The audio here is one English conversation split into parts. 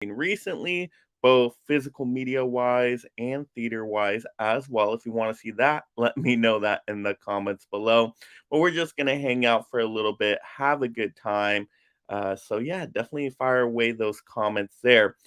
recently, both physical media wise and theater wise as well. If you want to see that, let me know that in the comments below. But we're just going to hang out for a little bit, have a good time. So, definitely fire away those comments there.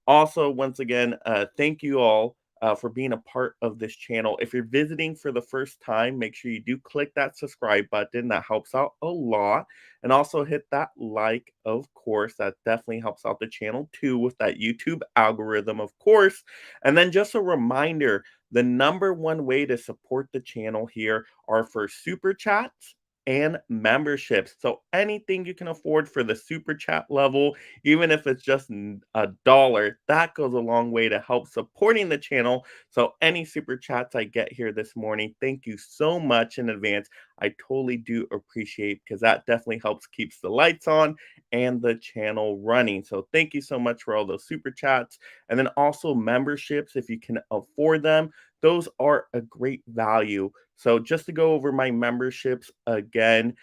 Also, once again, thank you all for being a part of this channel. If you're visiting for the first time, make sure you do click that subscribe button. That helps out a lot. And also hit that like, of course. That definitely helps out the channel too with that YouTube algorithm, of course. And then just a reminder, the number one way to support the channel here are for super chats and memberships. So anything you can afford for the super chat level, even if it's just a dollar, that goes a long way to help supporting the channel. So any super chats I get here this morning, thank you so much in advance. I totally do appreciate because that definitely helps keeps the lights on and the channel running. So thank you so much for all those super chats. And then also memberships, if you can afford them, those are a great value. So just to go over my memberships again,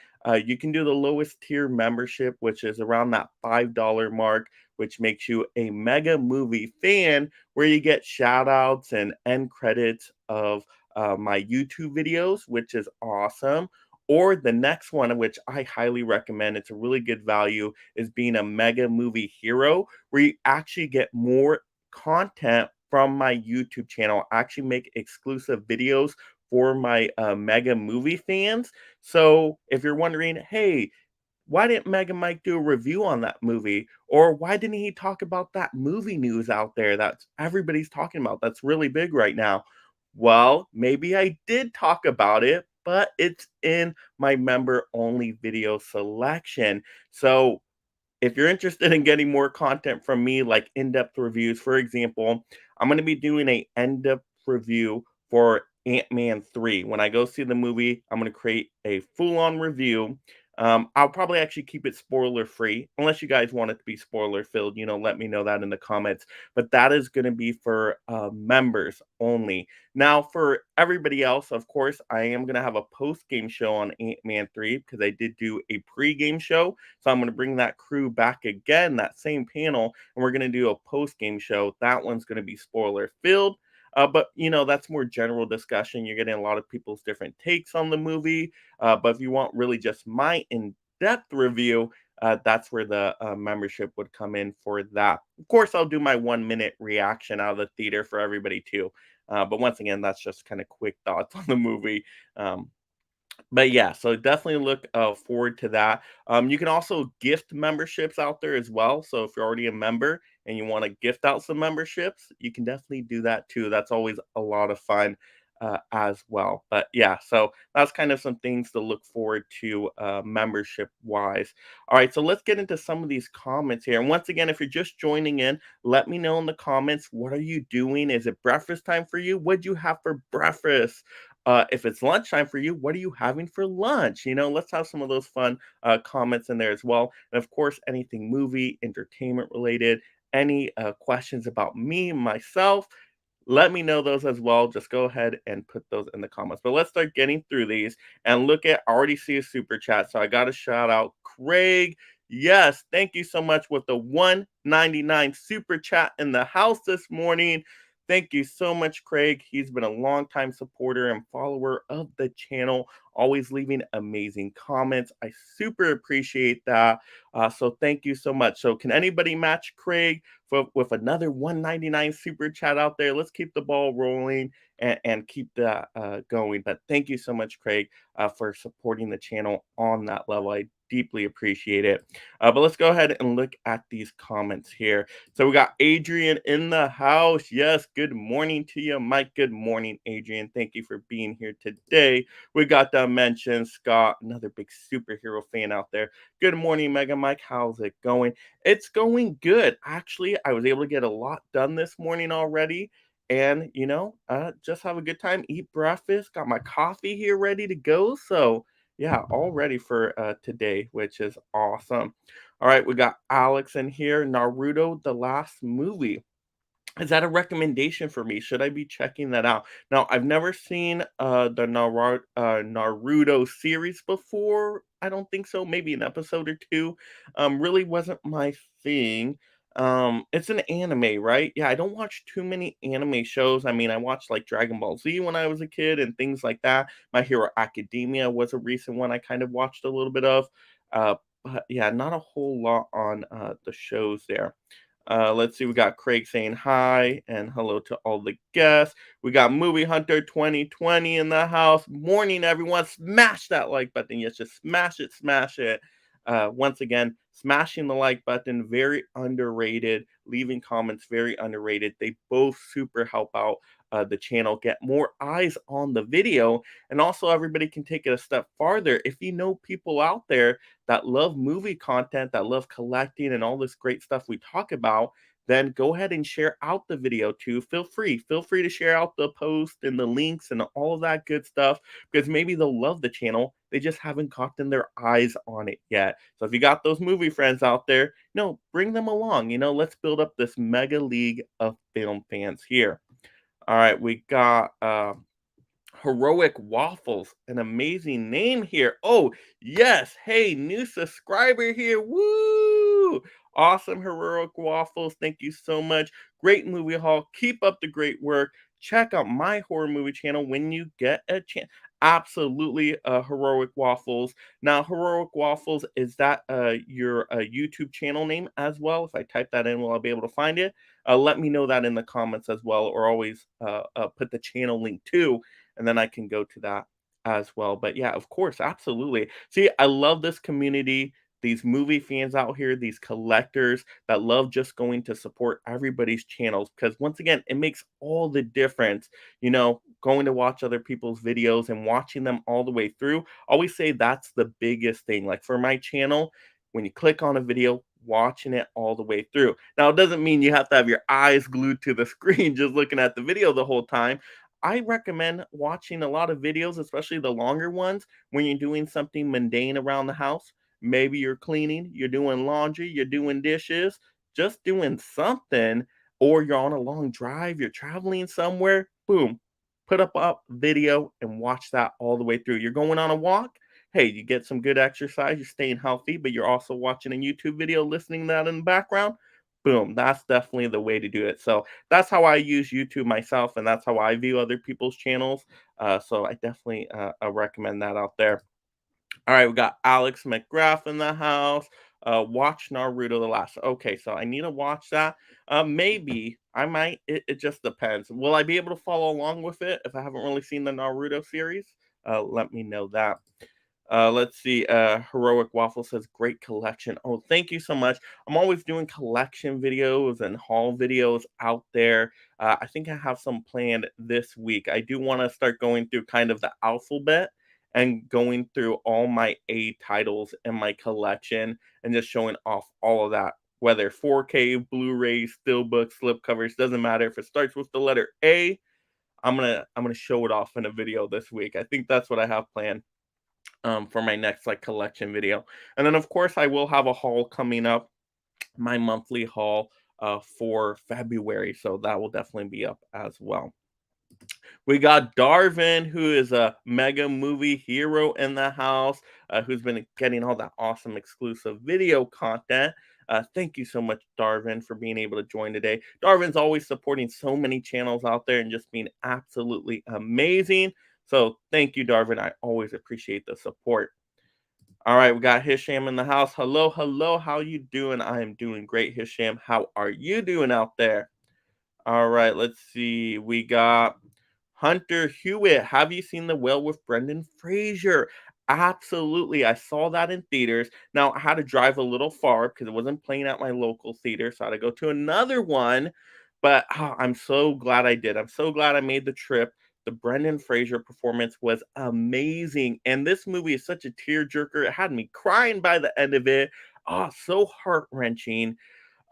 you can do the lowest tier membership, which is around that $5 mark, which makes you a mega movie fan, where you get shout outs and end credits of my YouTube videos, which is awesome. Or the next one, which I highly recommend, it's a really good value, is being a mega movie hero, where you actually get more content from my YouTube channel. I actually make exclusive videos for my mega movie fans. So if you're wondering, hey, why didn't Mega Mike do a review on that movie? Or why didn't he talk about that movie news out there that everybody's talking about that's really big right now? Well, maybe I did talk about it, but it's in my member only video selection. So if you're interested in getting more content from me, like in-depth reviews, for example, I'm going to be doing a in-depth review for Ant-Man 3. When I go see the movie, I'm going to create a full-on review. I'll probably actually keep it spoiler free, unless you guys want it to be spoiler filled. Let me know that in the comments. But that is going to be for members only. Now, for everybody else, of course, I am going to have a post game show on Ant-Man 3 because I did do a pre game show. So I'm going to bring that crew back again, that same panel, and we're going to do a post game show. That one's going to be spoiler filled. But that's more general discussion. You're getting a lot of people's different takes on the movie. But if you want really just my in depth review, that's where the membership would come in for that. Of course, I'll do my 1 minute reaction out of the theater for everybody too. But once again, that's just kind of quick thoughts on the movie. But yeah, so definitely look forward to that. You can also gift memberships out there as well. So if you're already a member and you want to gift out some memberships, you can definitely do that too. That's always a lot of fun as well. But yeah, so that's kind of some things to look forward to membership wise. All right, so let's get into some of these comments here. And once again, if you're just joining in, let me know in the comments, what are you doing? Is it breakfast time for you? What'd you have for breakfast? If it's lunchtime for you, what are you having for lunch? Let's have some of those fun comments in there as well. And of course, anything movie, entertainment related, any questions about me, myself, let me know those as well. Just go ahead and put those in the comments. But let's start getting through these and look at, I already see a super chat. So I got to shout out Craig. Yes, thank you so much with the 199 super chat in the house this morning. Thank you so much, Craig. He's been a longtime supporter and follower of the channel, always leaving amazing comments. I super appreciate that. So thank you so much. So can anybody match Craig with another 199 super chat out there? Let's keep the ball rolling and keep that going. But thank you so much, Craig, for supporting the channel on that level. I deeply appreciate it. But let's go ahead and look at these comments here. So we got Adrian in the house. Yes, good morning to you, Mike. Good morning, Adrian. Thank you for being here today. We got Dimension Scott, another big superhero fan out there. Good morning, Mega Mike. How's it going? It's going good. Actually, I was able to get a lot done this morning already. And, just have a good time, eat breakfast, got my coffee here ready to go. So, yeah, all ready for today, which is awesome. All right, we got Alex in here. Naruto, the last movie. Is that a recommendation for me? Should I be checking that out? Now, I've never seen the Naruto series before. I don't think so. Maybe an episode or two. Really wasn't my thing. It's an anime, right? Yeah, I don't watch too many anime shows. I mean, I watched like Dragon Ball Z when I was a kid and things like that. My Hero Academia was a recent one I kind of watched a little bit of. Uh, but yeah, not a whole lot on the shows there. Let's see, we got Craig saying hi and hello to all the guests. We got Movie Hunter 2020 in the house. Morning, everyone. Smash that like button. Yes, just smash it, smash it. Once again, smashing the like button, very underrated. Leaving comments, very underrated. They both super help out the channel, get more eyes on the video. And also, everybody can take it a step farther. If you know people out there that love movie content, that love collecting and all this great stuff we talk about, then go ahead and share out the video too. Feel free to share out the post and the links and all of that good stuff because maybe they'll love the channel. They just haven't gotten their eyes on it yet. So if you got those movie friends out there, no, bring them along. Let's build up this mega league of film fans here. All right, we got Heroic Waffles, an amazing name here. Oh, yes. Hey, new subscriber here. Woo! Awesome, Heroic Waffles. Thank you so much. Great movie haul. Keep up the great work. Check out my horror movie channel when you get a chance. Absolutely, Heroic Waffles. Now, Heroic Waffles, is that your YouTube channel name as well? If I type that in, will I be able to find it? Let me know that in the comments as well, or always put the channel link too and then I can go to that as well. But yeah, of course, absolutely. See, I love this community, these movie fans out here, these collectors that love just going to support everybody's channels because once again, it makes all the difference, going to watch other people's videos and watching them all the way through. Always say that's the biggest thing. Like for my channel, when you click on a video, watching it all the way through. Now, it doesn't mean you have to have your eyes glued to the screen just looking at the video the whole time. I recommend watching a lot of videos, especially the longer ones, when you're doing something mundane around the house. Maybe you're cleaning, you're doing laundry, you're doing dishes, just doing something, or you're on a long drive, you're traveling somewhere. Boom, put up a video and watch that all the way through. You're going on a walk. Hey, you get some good exercise, you're staying healthy, but you're also watching a YouTube video, listening to that in the background. Boom, that's definitely the way to do it. So that's how I use YouTube myself, and that's how I view other people's channels. So I definitely recommend that out there. All right, we got Alex McGrath in the house. Watch Naruto the last. Okay, so I need to watch that. Maybe I might. It just depends. Will I be able to follow along with it if I haven't really seen the Naruto series? Let me know that. Let's see. Heroic Waffle says, great collection. Oh, thank you so much. I'm always doing collection videos and haul videos out there. I think I have some planned this week. I do want to start going through kind of the alphabet and going through all my A titles in my collection and just showing off all of that. Whether 4K, Blu-ray, Steelbook, slipcovers, doesn't matter. If it starts with the letter A, I'm gonna show it off in a video this week. I think that's what I have planned for my next like collection video. And then of course I will have a haul coming up, my monthly haul for February. So that will definitely be up as well. We got Darvin, who is a mega movie hero in the house, who's been getting all that awesome exclusive video content. Thank you so much, Darvin, for being able to join today. Darvin's always supporting so many channels out there and just being absolutely amazing. So thank you, Darvin. I always appreciate the support. All right, we got Hisham in the house. Hello, hello. How you doing? I am doing great, Hisham. How are you doing out there? All right, let's see. We got Hunter Hewitt. Have you seen The Whale with Brendan Fraser? Absolutely. I saw that in theaters. Now, I had to drive a little far because it wasn't playing at my local theater. So I had to go to another one. But I'm so glad I did. I'm so glad I made the trip. The Brendan Fraser performance was amazing. And this movie is such a tearjerker. It had me crying by the end of it. Oh, so heart wrenching.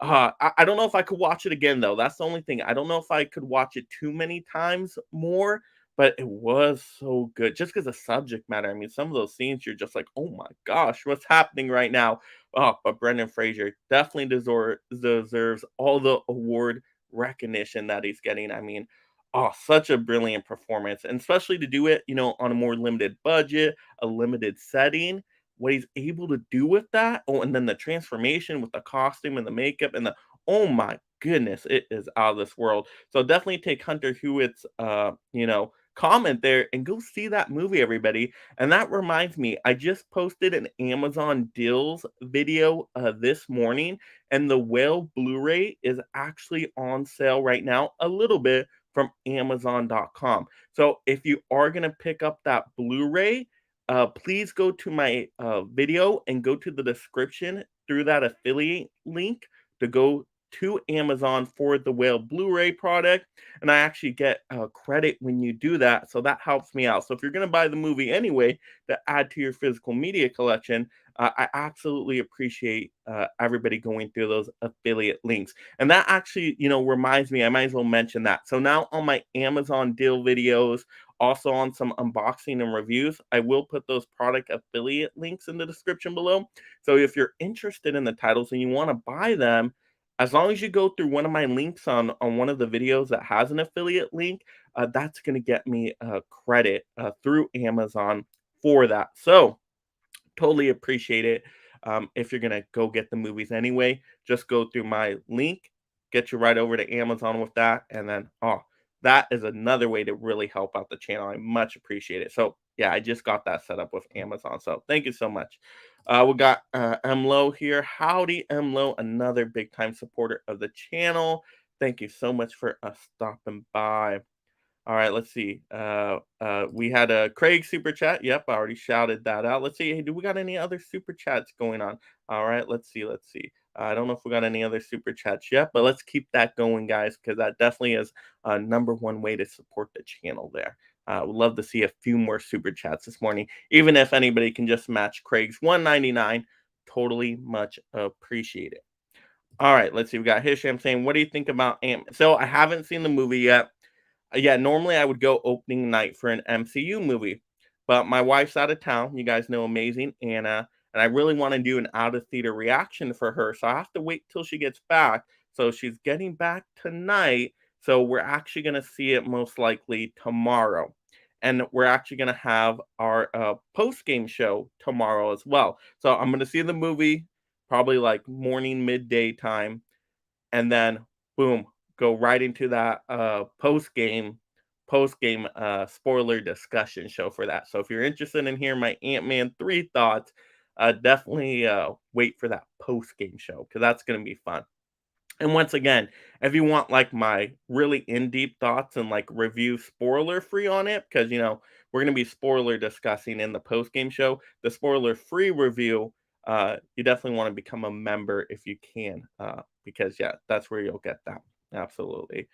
I don't know if I could watch it again though. That's the only thing. I don't know if I could watch it too many times more, but it was so good. Just because the subject matter. I mean, some of those scenes you're just like, oh my gosh, what's happening right now? Oh, but Brendan Fraser definitely deserves all the award recognition that he's getting. I mean, oh, such a brilliant performance, and especially to do it, on a more limited budget, a limited setting what he's able to do with that. Oh, and then the transformation with the costume and the makeup and the oh my goodness, it is out of this world. So definitely take Hunter Hewitt's comment there and go see that movie, everybody. And that reminds me, I just posted an Amazon deals video this morning, and the Whale Blu-ray is actually on sale right now, a little bit from Amazon.com. So if you are gonna pick up that Blu-ray, please go to my video and go to the description through that affiliate link to go to Amazon for the Whale Blu-ray product, and I actually get credit when you do that, so that helps me out. So if you're going to buy the movie anyway to add to your physical media collection, I absolutely appreciate everybody going through those affiliate links. And that actually, reminds me, I might as well mention that. So now on my Amazon deal videos, also on some unboxing and reviews, I will put those product affiliate links in the description below. So if you're interested in the titles and you want to buy them, as long as you go through one of my links on one of the videos that has an affiliate link, that's going to get me credit through Amazon for that. So totally appreciate it. If you're gonna go get the movies anyway, just go through my link, get you right over to Amazon with that, and then that is another way to really help out the channel. I much appreciate it. So yeah, I just got that set up with Amazon. So thank you so much. We got MLo here. Howdy, MLo, another big time supporter of the channel. Thank you so much for stopping by. All right, let's see. We had a Craig super chat. Yep, I already shouted that out. Let's see. Hey, do we got any other super chats going on? All right, let's see. Let's see. I don't know if we got any other super chats yet, but let's keep that going, guys, because that definitely is number one way to support the channel there. Would love to see a few more super chats this morning, even if anybody can just match Craig's 199. Totally much appreciated. All right, let's see. We got Hisham saying, "What do you think about Ant?" So I haven't seen the movie yet. Yeah, normally I would go opening night for an MCU movie, but my wife's out of town. You guys know Amazing Anna, and I really want to do an out of theater reaction for her, so I have to wait till she gets back. So she's getting back tonight, so we're actually going to see it most likely tomorrow. And we're actually going to have our post game show tomorrow as well. So I'm going to see the movie probably like morning, midday time, and then boom, go right into that post game spoiler discussion show for that. So if you're interested in hearing my Ant-Man 3 thoughts, definitely wait for that post game show because that's going to be fun. And once again, if you want like my really in-deep thoughts and like review spoiler free on it, because we're gonna be spoiler discussing in the post-game show, the spoiler-free review, you definitely want to become a member if you can. Because yeah, that's where you'll get that. Absolutely.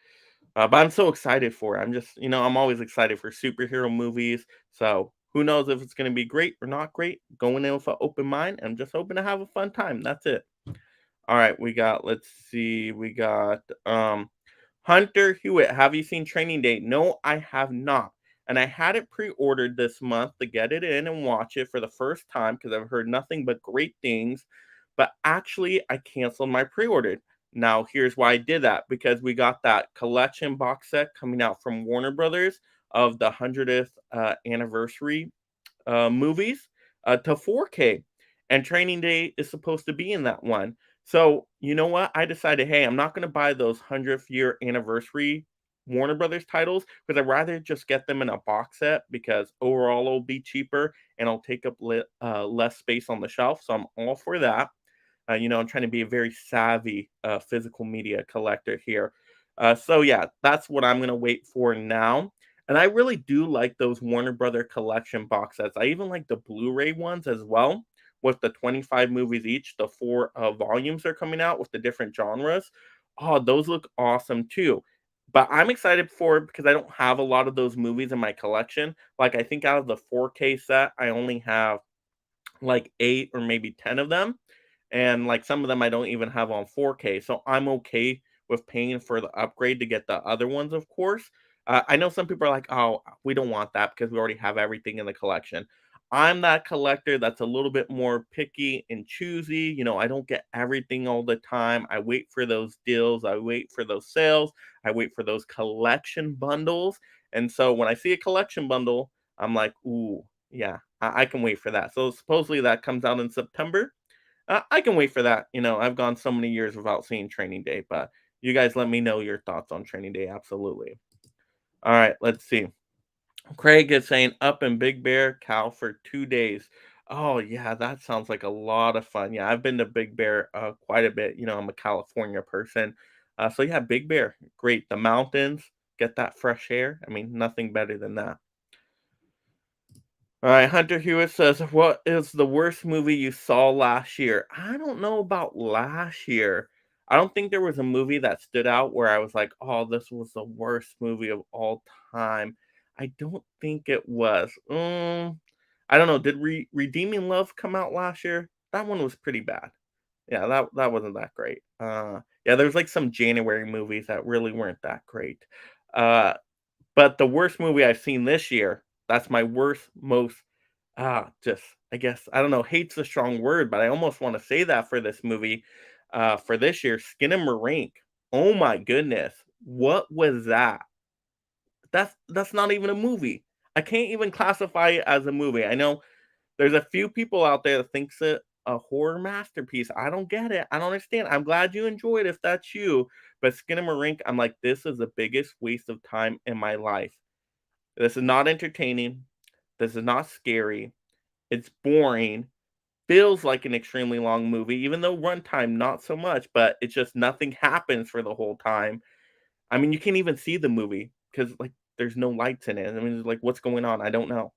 But I'm so excited for it. I'm just, I'm always excited for superhero movies. So who knows if it's gonna be great or not great. Going in with an open mind. I'm just hoping to have a fun time. That's it. All right, let's see, we got Hunter Hewitt. Have you seen Training Day? No, I have not. And I had it pre-ordered this month to get it in and watch it for the first time because I've heard nothing but great things. But actually, I canceled my pre-order. Now, here's why I did that because we got that collection box set coming out from Warner Brothers of the 100th anniversary movies to 4K. And Training Day is supposed to be in that one. So, you know what? I decided, hey, I'm not going to buy those 100th year anniversary Warner Brothers titles because I'd rather just get them in a box set because overall it'll be cheaper and it'll take up less space on the shelf. So I'm all for that. I'm trying to be a very savvy physical media collector here. So yeah, that's what I'm going to wait for now. And I really do like those Warner Brother collection box sets. I even like the Blu-ray ones as well, with the 25 movies each. The four volumes are coming out with the different genres. Oh, those look awesome too. But I'm excited for it because I don't have a lot of those movies in my collection. Like I think out of the 4K set, I only have like 8 or maybe 10 of them. And like some of them I don't even have on 4K. So I'm okay with paying for the upgrade to get the other ones, of course. I know some people are like, oh, we don't want that because we already have everything in the collection. I'm that collector that's a little bit more picky and choosy. I don't get everything all the time. I wait for those deals. I wait for those sales. I wait for those collection bundles. And so when I see a collection bundle, I'm like, ooh, yeah, I can wait for that. So supposedly that comes out in September. I can wait for that. I've gone so many years without seeing Training Day, but you guys let me know your thoughts on Training Day. Absolutely. All right, let's see. Craig is saying up in Big Bear, Cal for 2 days. Oh yeah, that sounds like a lot of fun. Yeah, I've been to Big Bear quite a bit. I'm a California person, so yeah, Big Bear, great. The mountains, get that fresh air. I mean, nothing better than that. All right, Hunter Hewitt says, "What is the worst movie you saw last year?" I don't know about last year. I don't think there was a movie that stood out where I was like, "Oh, this was the worst movie of all time." I don't think it was. I don't know. Did Redeeming Love come out last year? That one was pretty bad. Yeah, that wasn't that great. Yeah, there's like some January movies that really weren't that great. Uh, but the worst movie I've seen this year, that's my worst, most, just, I guess, I don't know, hate's a strong word, but I almost want to say that for this movie, for this year, Skin and Marink. Oh my goodness. What was that? That's not even a movie. I can't even classify it as a movie. I know there's a few people out there that thinks it a horror masterpiece. I don't get it. I don't understand. I'm glad you enjoyed if that's you. But Skin and Marink, I'm like, this is the biggest waste of time in my life. This is not entertaining. This is not scary. It's boring. Feels like an extremely long movie, even though runtime not so much, but it's just nothing happens for the whole time. I mean, you can't even see the movie because like there's no lights in it. I mean, like what's going on? I don't know.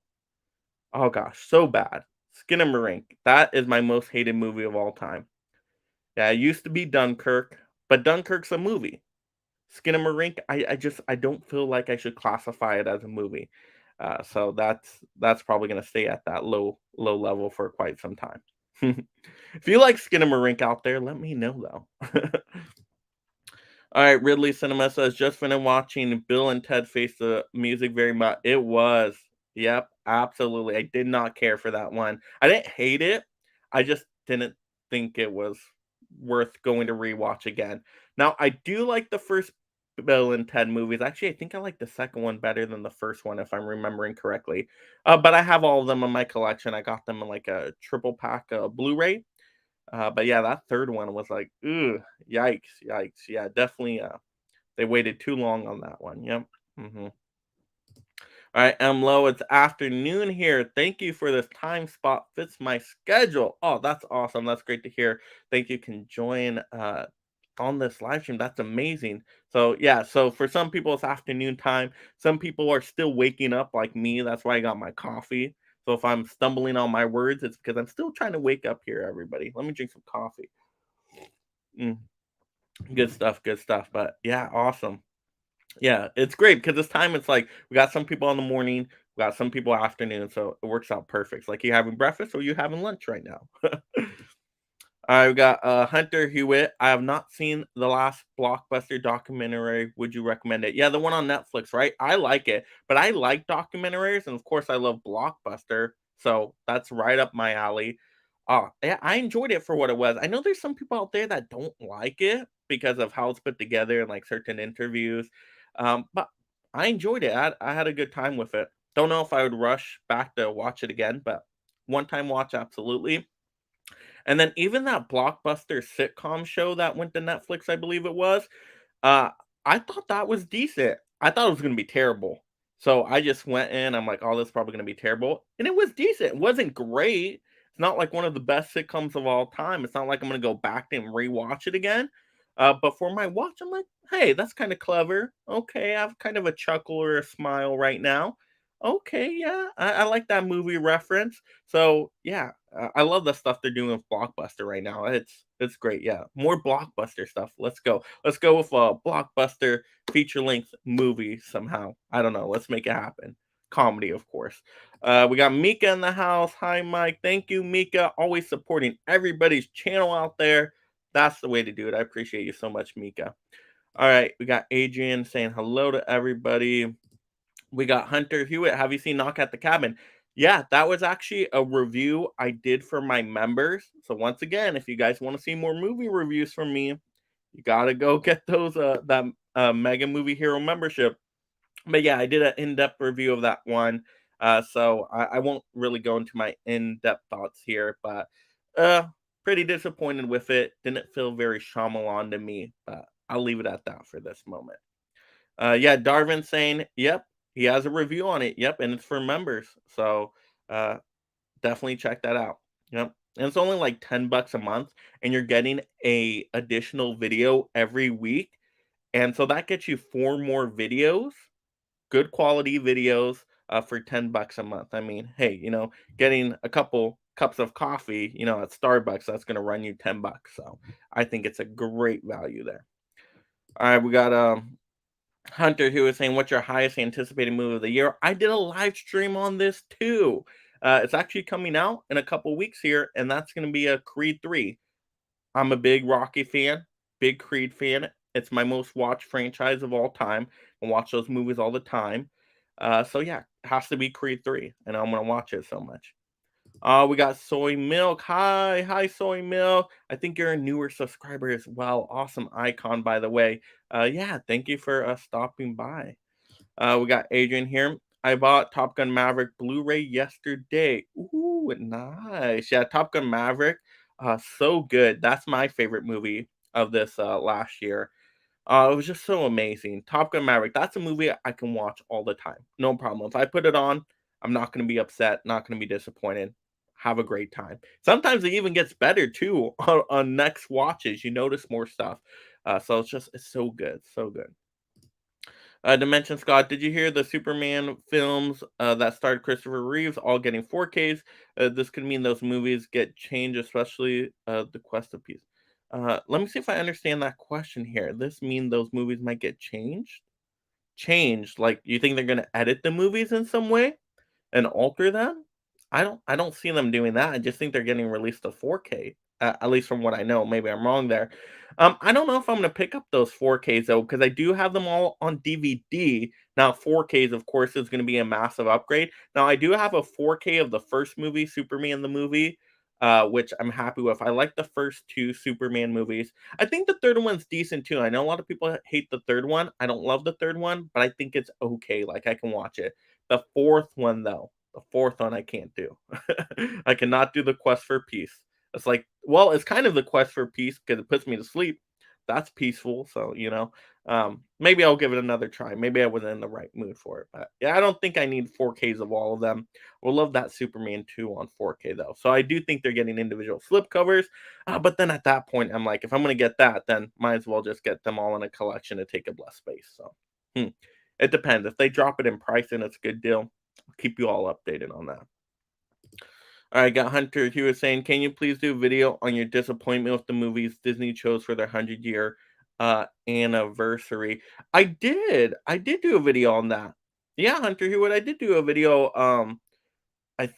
Oh gosh, so bad. Skin and Marink. That is my most hated movie of all time. Yeah, it used to be Dunkirk, but Dunkirk's a movie. Skin and Marink, I don't feel like I should classify it as a movie. So that's probably gonna stay at that low level for quite some time. If you like Skin and Marink out there, let me know though. All right, Ridley Cinema says just finished watching Bill and Ted Face the Music very much. It was. Yep, absolutely. I did not care for that one. I didn't hate it. I just didn't think it was worth going to rewatch again. Now, I do like the first Bill and Ted movies. Actually, I think I like the second one better than the first one, if I'm remembering correctly. But I have all of them in my collection. I got them in like a triple pack Blu-ray. But yeah, that third one was like, ooh, yikes, yikes. Yeah, definitely. They waited too long on that one. Yep. All right, Low, it's afternoon here. Thank you for this time spot. Fits my schedule. Oh, that's awesome. That's great to hear. Thank you. Can join on this live stream. That's amazing. So yeah, so for some people it's afternoon time. Some people are still waking up like me. That's why I got my coffee. So if I'm stumbling on my words, it's because I'm still trying to wake up here, everybody. Let me drink some coffee. Mm, good stuff, good stuff. But yeah, awesome. Yeah, it's great because this time it's like we got some people in the morning, we got some people afternoon, so it works out perfect. It's like you having breakfast or you having lunch right now. I've got Hunter Hewitt. I have not seen the last blockbuster documentary. Would you recommend it? Yeah, the one on Netflix, right? I like it, but I like documentaries, and of course, I love Blockbuster, so that's right up my alley. Yeah, I enjoyed it for what it was. I know there's some people out there that don't like it because of how it's put together and like certain interviews, but I enjoyed it. I had a good time with it. Don't know if I would rush back to watch it again, but one time watch, absolutely. And then even that Blockbuster sitcom show that went to Netflix, I believe it was, uh, I thought that was decent. I thought it was gonna be terrible. So I just went in, I'm like, "Oh, this is probably gonna be terrible," and it was decent. It wasn't great. It's not like one of the best sitcoms of all time. It's not like I'm gonna go back and rewatch it again. But for my watch, I'm like, "Hey, that's kinda clever. Okay, I have kind of a chuckle or a smile right now. Okay, yeah, I like that movie reference." So, yeah, I love the stuff they're doing with Blockbuster right now. It's great, yeah. More Blockbuster stuff. Let's go. Let's go with a Blockbuster feature-length movie somehow. I don't know. Let's make it happen. Comedy, of course. We got Mika in the house. Hi, Mike. Thank you, Mika. Always supporting everybody's channel out there. That's the way to do it. I appreciate you so much, Mika. All right, we got Adrian saying hello to everybody. We got Hunter Hewitt. Have you seen Knock at the Cabin? Yeah, that was actually a review I did for my members. So once again, if you guys want to see more movie reviews from me, you gotta go get those that Mega Movie Hero membership. But yeah, I did an in-depth review of that one. So I won't really go into my in-depth thoughts here, but uh pretty disappointed with it. Didn't feel very Shyamalan to me, but I'll leave it at that for this moment. Yeah, Darwin saying, yep, he has a review on it. Yep, and it's for members. So uh, definitely check that out. Yep. And it's only like $10 a month, and you're getting a additional video every week. And so that gets you 4 more videos, good quality videos, for $10 a month. I mean, hey, getting a couple cups of coffee, at Starbucks, that's going to run you $10. So I think it's a great value there. All right, we got Hunter who was saying, "What's your highest anticipated movie of the year?" I did a live stream on this too. It's actually coming out in a couple weeks here, and that's going to be a Creed 3. I'm a big Rocky fan, big Creed fan. It's my most watched franchise of all time. I watch those movies all the time. So yeah, it has to be Creed 3, and I'm gonna watch it so much. We got Soy Milk. Hi, Soy Milk. I think you're a newer subscriber as well. Awesome icon, by the way. Yeah, thank you for stopping by. We got Adrian here. I bought Top Gun Maverick Blu-ray yesterday. Ooh, nice. Yeah, Top Gun Maverick, so good. That's my favorite movie of this last year. It was just so amazing. Top Gun Maverick. That's a movie I can watch all the time. No problem. If I put it on, I'm not going to be upset. Not going to be disappointed. Have a great time. Sometimes it even gets better too on next watches. You notice more stuff. So it's so good, so good. Dimension Scott, did you hear the Superman films that starred Christopher Reeves all getting 4Ks? This could mean those movies get changed, especially the Quest of Peace. Let me see if I understand that question here. This mean those movies might get changed? Changed? Like you think they're gonna edit the movies in some way and alter them? I don't see them doing that. I just think they're getting released to 4K. At least from what I know. Maybe I'm wrong there. I don't know if I'm gonna pick up those 4Ks though, because I do have them all on DVD. Now 4Ks, of course, is gonna be a massive upgrade. Now I do have a 4K of the first movie, Superman the movie, which I'm happy with. I like the first two Superman movies. I think the third one's decent too. I know a lot of people hate the third one. I don't love the third one, but I think it's okay. Like I can watch it. The fourth one though, the fourth one I can't do. I cannot do the Quest for Peace. It's like, well, it's kind of the Quest for Peace because it puts me to sleep. That's peaceful, so maybe I'll give it another try. Maybe I wasn't in the right mood for it, but yeah, I don't think I need 4Ks of all of them. We'll love that Superman 2 on 4K though. So I do think they're getting individual slipcovers, but then at that point, I'm like, if I'm gonna get that, then might as well just get them all in a collection to take up less space. So it depends. If they drop it in price and it's a good deal, I'll keep you all updated on that. All right, got Hunter. He was saying, "Can you please do a video on your disappointment with the movies Disney chose for their 100-year anniversary?" I did do a video on that. Yeah, Hunter Hewitt, I did do a video.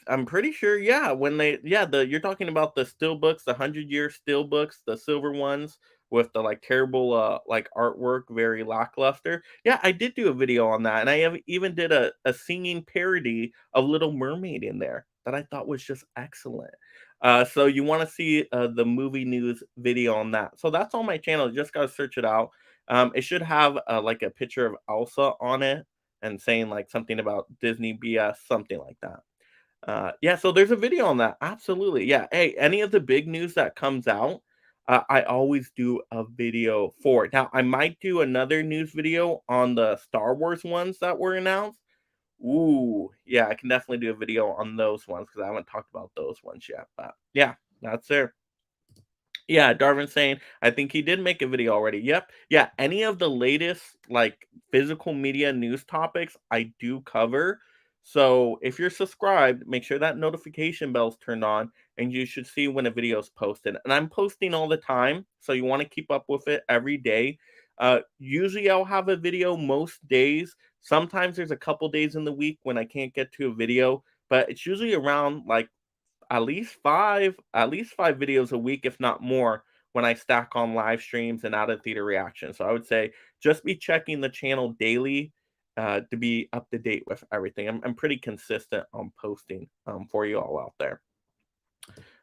I'm pretty sure. Yeah, when they the you're talking about the still books, the 100-year still books, the silver ones with the like terrible like artwork, very lackluster. Yeah, I did do a video on that, and I even did a singing parody of Little Mermaid in there that I thought was just excellent. So you want to see the movie news video on that? So that's on my channel. You just gotta search it out. It should have like a picture of Elsa on it and saying like something about Disney BS, something like that. Yeah, so there's a video on that. Absolutely. Yeah. Hey, any of the big news that comes out, I always do a video for it. Now, I might do another news video on the Star Wars ones that were announced. Ooh, yeah, I can definitely do a video on those ones because I haven't talked about those ones yet. But yeah, that's there. Yeah, Darwin saying, I think he did make a video already. Yep. Yeah, any of the latest like physical media news topics I do cover. So if you're subscribed, make sure that notification bell's turned on and you should see when a video is posted. And I'm posting all the time, so you want to keep up with it every day. Usually I'll have a video most days. Sometimes there's a couple days in the week when I can't get to a video, but it's usually around like at least five videos a week, if not more, when I stack on live streams and out of theater reactions. So I would say just be checking the channel daily to be up to date with everything. I'm pretty consistent on posting for you all out there.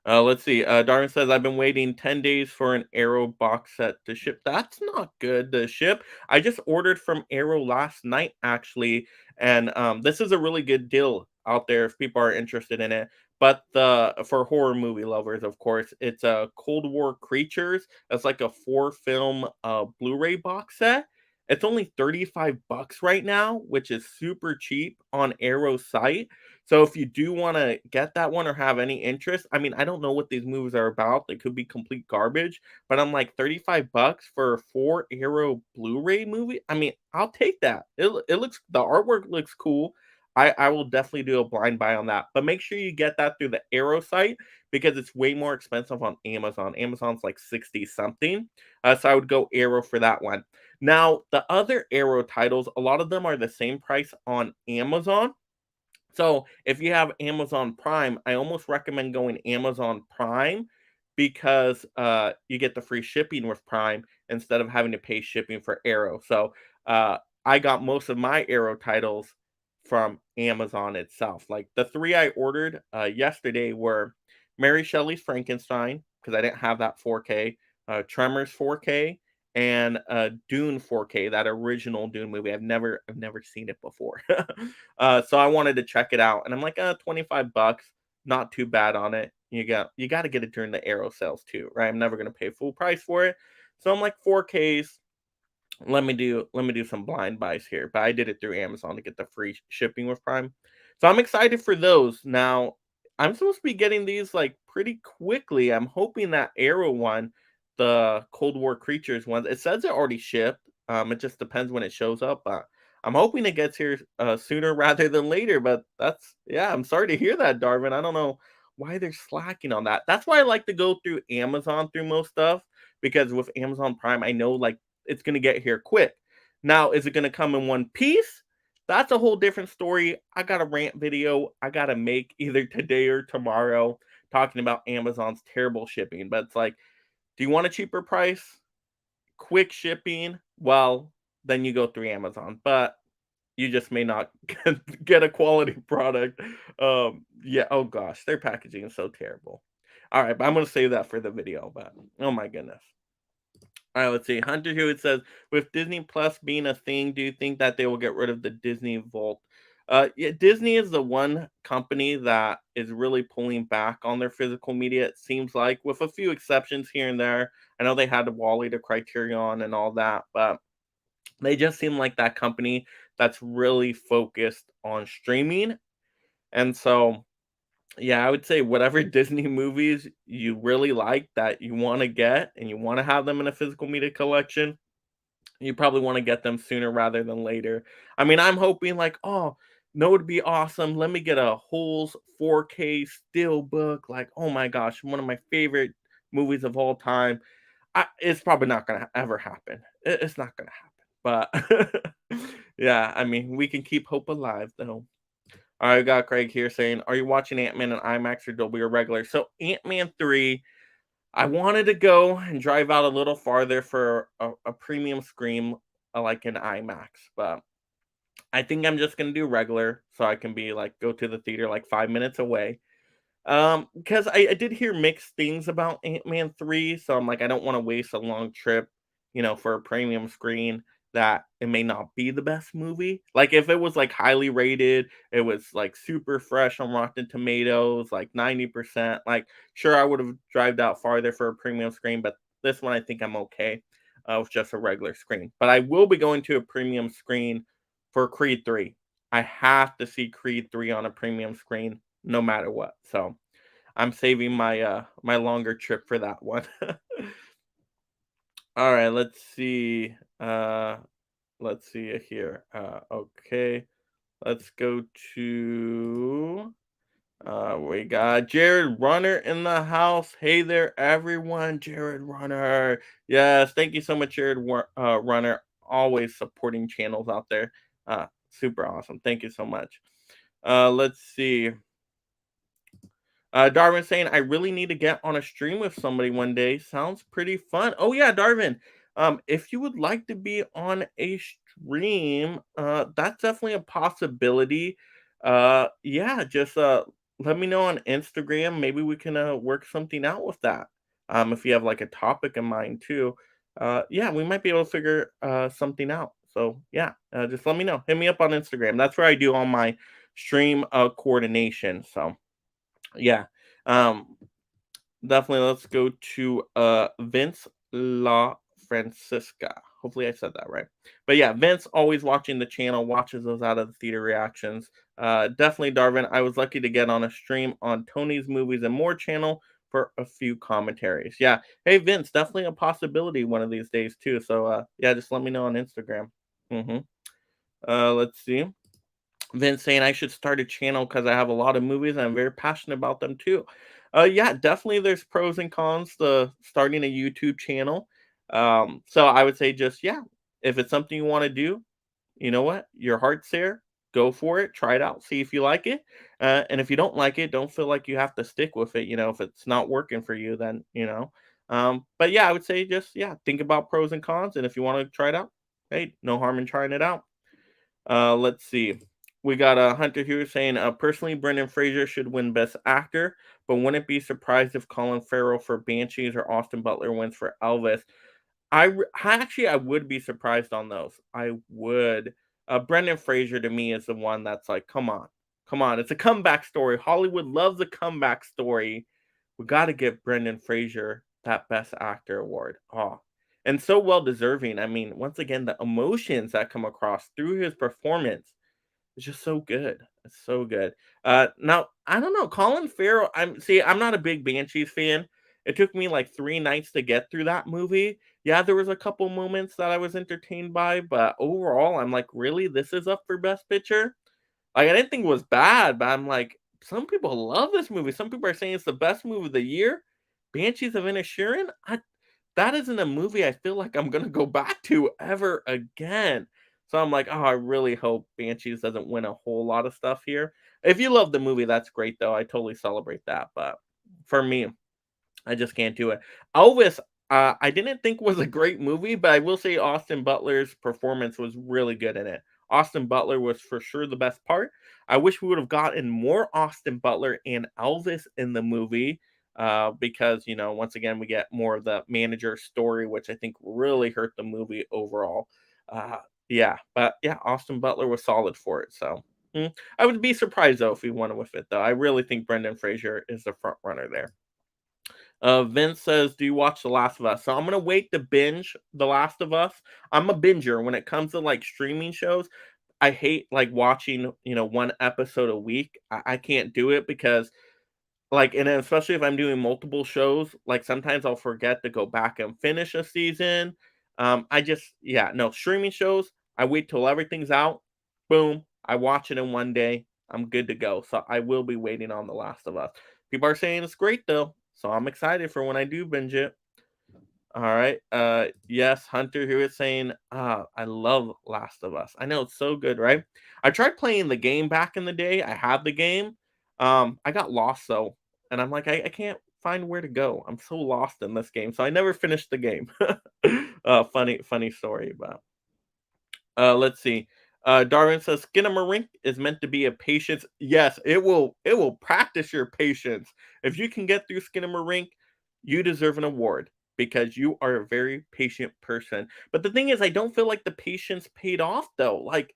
Let's see. Darwin says, I've been waiting 10 days for an Arrow box set to ship. That's not good to ship. I just ordered from Arrow last night, actually. And this is a really good deal out there if people are interested in it. But the for horror movie lovers, of course, it's a Cold War Creatures. It's like a 4-film, Blu-ray box set. It's only 35 bucks right now, which is super cheap on Arrow's site. So if you do wanna get that one or have any interest, I mean, I don't know what these movies are about. They could be complete garbage, but I'm like 35 bucks for a 4 Arrow Blu-ray movie? I mean, I'll take that. It looks the artwork looks cool. I will definitely do a blind buy on that, but make sure you get that through the Arrow site because it's way more expensive on Amazon. Amazon's like 60 something. So I would go Arrow for that one. Now, the other Arrow titles, a lot of them are the same price on Amazon. So if you have Amazon Prime, I almost recommend going Amazon Prime because you get the free shipping with Prime instead of having to pay shipping for Arrow. So I got most of my Arrow titles from Amazon itself. Like the three I ordered yesterday were Mary Shelley's Frankenstein because I didn't have that 4K, Tremors 4K, and Dune 4K, that original Dune movie. I've never seen it before. So I wanted to check it out, and I'm like, 25 bucks, not too bad on it. You got to get it during the Arrow sales too, right? I'm never gonna pay full price for it, so I'm like 4Ks. Let me do some blind buys here, but I did it through Amazon to get the free shipping with Prime. So I'm excited for those. Now, I'm supposed to be getting these like pretty quickly. I'm hoping that Arrow one, the Cold War Creatures one, it says it already shipped. It just depends when it shows up. But I'm hoping it gets here sooner rather than later. But that's yeah, I'm sorry to hear that, Darwin. I don't know why they're slacking on that. That's why I like to go through Amazon through most stuff because with Amazon Prime, I know like it's going to get here quick. Now, is it going to come in one piece? That's a whole different story. I got a rant video I got to make either today or tomorrow talking about Amazon's terrible shipping. But it's like, do you want a cheaper price? Quick shipping? Well, then you go through Amazon. But you just may not get a quality product. Yeah, oh gosh, their packaging is so terrible. All right, but I'm going to save that for the video. But oh my goodness. All right, let's see. Hunter Hewitt says, with Disney Plus being a thing, do you think that they will get rid of the Disney Vault? Yeah, Disney is the one company that is really pulling back on their physical media. It seems like, with a few exceptions here and there. I know they had Wally to Criterion and all that, but they just seem like that company that's really focused on streaming. And so yeah, I would say whatever Disney movies you really like that you wanna get and you wanna have them in a physical media collection, you probably wanna get them sooner rather than later. I mean, I'm hoping like, "Oh, no, it'd be awesome. Let me get a whole 4K steelbook." Like, oh my gosh, one of my favorite movies of all time. It's probably not gonna ever happen. It's not gonna happen, but yeah, I mean, we can keep hope alive, though. I got Craig here saying, "Are you watching Ant-Man in IMAX or Dolby or regular?" So Ant-Man 3, I wanted to go and drive out a little farther for a premium screen, like in IMAX, but I think I'm just gonna do regular so I can be like go to the theater like 5 minutes away. Because I did hear mixed things about Ant-Man 3, so I'm like, I don't wanna waste a long trip, for a premium screen that it may not be the best movie. Like, if it was, like, highly rated, it was, like, super fresh on Rotten Tomatoes, like, 90%, like, sure, I would've drived out farther for a premium screen, but this one, I think I'm okay, with just a regular screen. But I will be going to a premium screen for Creed 3. I have to see Creed 3 on a premium screen no matter what. So I'm saving my longer trip for that one. All right, let's see. Let's see here. Okay, let's go to we got Jared Runner in the house. Hey there, everyone. Jared Runner. Yes, thank you so much, Jared Runner. Always supporting channels out there. Super awesome. Thank you so much. Let's see. Darwin saying, I really need to get on a stream with somebody one day. Sounds pretty fun. Oh, yeah, Darwin. If you would like to be on a stream, that's definitely a possibility. Yeah, just let me know on Instagram. Maybe we can work something out with that. If you have like a topic in mind too. Yeah, we might be able to figure something out. So yeah, just let me know. Hit me up on Instagram. That's where I do all my stream coordination. So Yeah. Um, Definitely, let's go to Vince La Francisca. Hopefully, I said that right. But yeah, Vince always watching the channel, watches those out of the theater reactions. Definitely, Darvin. I was lucky to get on a stream on Tony's Movies and More channel for a few commentaries. Yeah. Hey, Vince, definitely a possibility one of these days too. So yeah, just let me know on Instagram. Mm-hmm. Let's see. Vince saying I should start a channel because I have a lot of movies and I'm very passionate about them too. Yeah, definitely there's pros and cons to starting a YouTube channel. So I would say just yeah, if it's something you want to do, you know what, your heart's there, go for it, try it out, see if you like it. And if you don't like it, don't feel like you have to stick with it. You know, if it's not working for you, then you know. But yeah, I would say just yeah, think about pros and cons, and if you want to try it out, hey, no harm in trying it out. Let's see. We got a Hunter here saying, personally, Brendan Fraser should win Best Actor, but wouldn't be surprised if Colin Farrell for Banshees or Austin Butler wins for Elvis. Actually, I would be surprised on those. I would. Brendan Fraser to me is the one that's like, come on, come on. It's a comeback story. Hollywood loves a comeback story. We got to give Brendan Fraser that Best Actor award. Oh, and so well deserving. I mean, once again, the emotions that come across through his performance is just so good. It's so good. Now I don't know, Colin Farrell. I'm not a big Banshees fan. It took me like 3 nights to get through that movie. Yeah, there was a couple moments that I was entertained by, but overall, I'm like, really, this is up for Best Picture? Like, I didn't think it was bad, but I'm like, some people love this movie. Some people are saying it's the best movie of the year. Banshees of Inisherin? That isn't a movie I feel like I'm gonna go back to ever again. So I'm like, oh, I really hope Banshees doesn't win a whole lot of stuff here. If you love the movie, that's great though. I totally celebrate that. But for me, I just can't do it. Elvis, I didn't think was a great movie, but I will say Austin Butler's performance was really good in it. Austin Butler was for sure the best part. I wish we would have gotten more Austin Butler and Elvis in the movie because, you know, once again, we get more of the manager story, which I think really hurt the movie overall. Uh, yeah, but yeah, Austin Butler was solid for it. So I would be surprised though if he won with it, though. I really think Brendan Fraser is the front runner there. Vince says, "Do you watch The Last of Us?" So I'm gonna wait to binge The Last of Us. I'm a binger when it comes to like streaming shows. I hate like watching, you know, one episode a week. I can't do it because like, and then especially if I'm doing multiple shows, like sometimes I'll forget to go back and finish a season. I just, yeah, no, streaming shows, I wait till everything's out. Boom, I watch it in one day. I'm good to go. So I will be waiting on The Last of Us. People are saying it's great though. So I'm excited for when I do binge it. All right. Yes, Hunter here is saying, I love Last of Us. I know it's so good, right? I tried playing the game back in the day. I have the game. I got lost though, and I'm like, I can't find where to go. I'm so lost in this game, so I never finished the game. Funny story, but let's see. Darwin says Skinamarink is meant to be a patience. Yes, it will practice your patience. If you can get through Skinamarink, you deserve an award because you are a very patient person. But the thing is, I don't feel like the patience paid off though. Like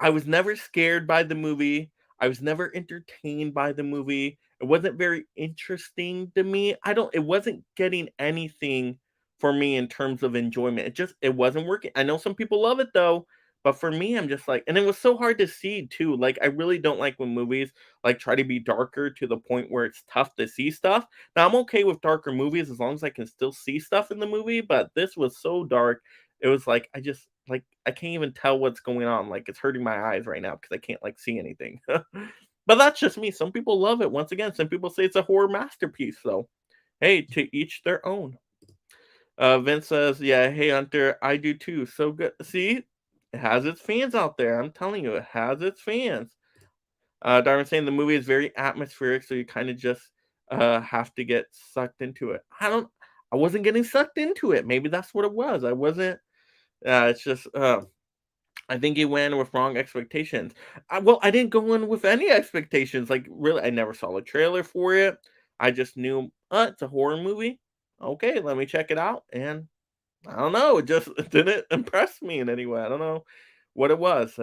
I was never scared by the movie. I was never entertained by the movie. It wasn't very interesting to me. It wasn't getting anything for me in terms of enjoyment. It wasn't working. I know some people love it though, but for me I'm just like, and it was so hard to see too. Like I really don't like when movies like try to be darker to the point where it's tough to see stuff. Now I'm okay with darker movies as long as I can still see stuff in the movie, but this was so dark. It was like I just like I can't even tell what's going on. Like it's hurting my eyes right now because I can't like see anything. But that's just me. Some people love it. Once again, some people say it's a horror masterpiece. So hey, to each their own. Vince says, "Yeah, hey Hunter, I do too. So good. See, it has its fans out there. I'm telling you, it has its fans." Darwin saying the movie is very atmospheric, so you kind of just have to get sucked into it. I wasn't getting sucked into it. Maybe that's what it was. I wasn't. It's just I think he went with wrong expectations. I didn't go in with any expectations. Like, really, I never saw a trailer for it. I just knew, it's a horror movie. Okay, let me check it out. And I don't know, it just it didn't impress me in any way. I don't know what it was.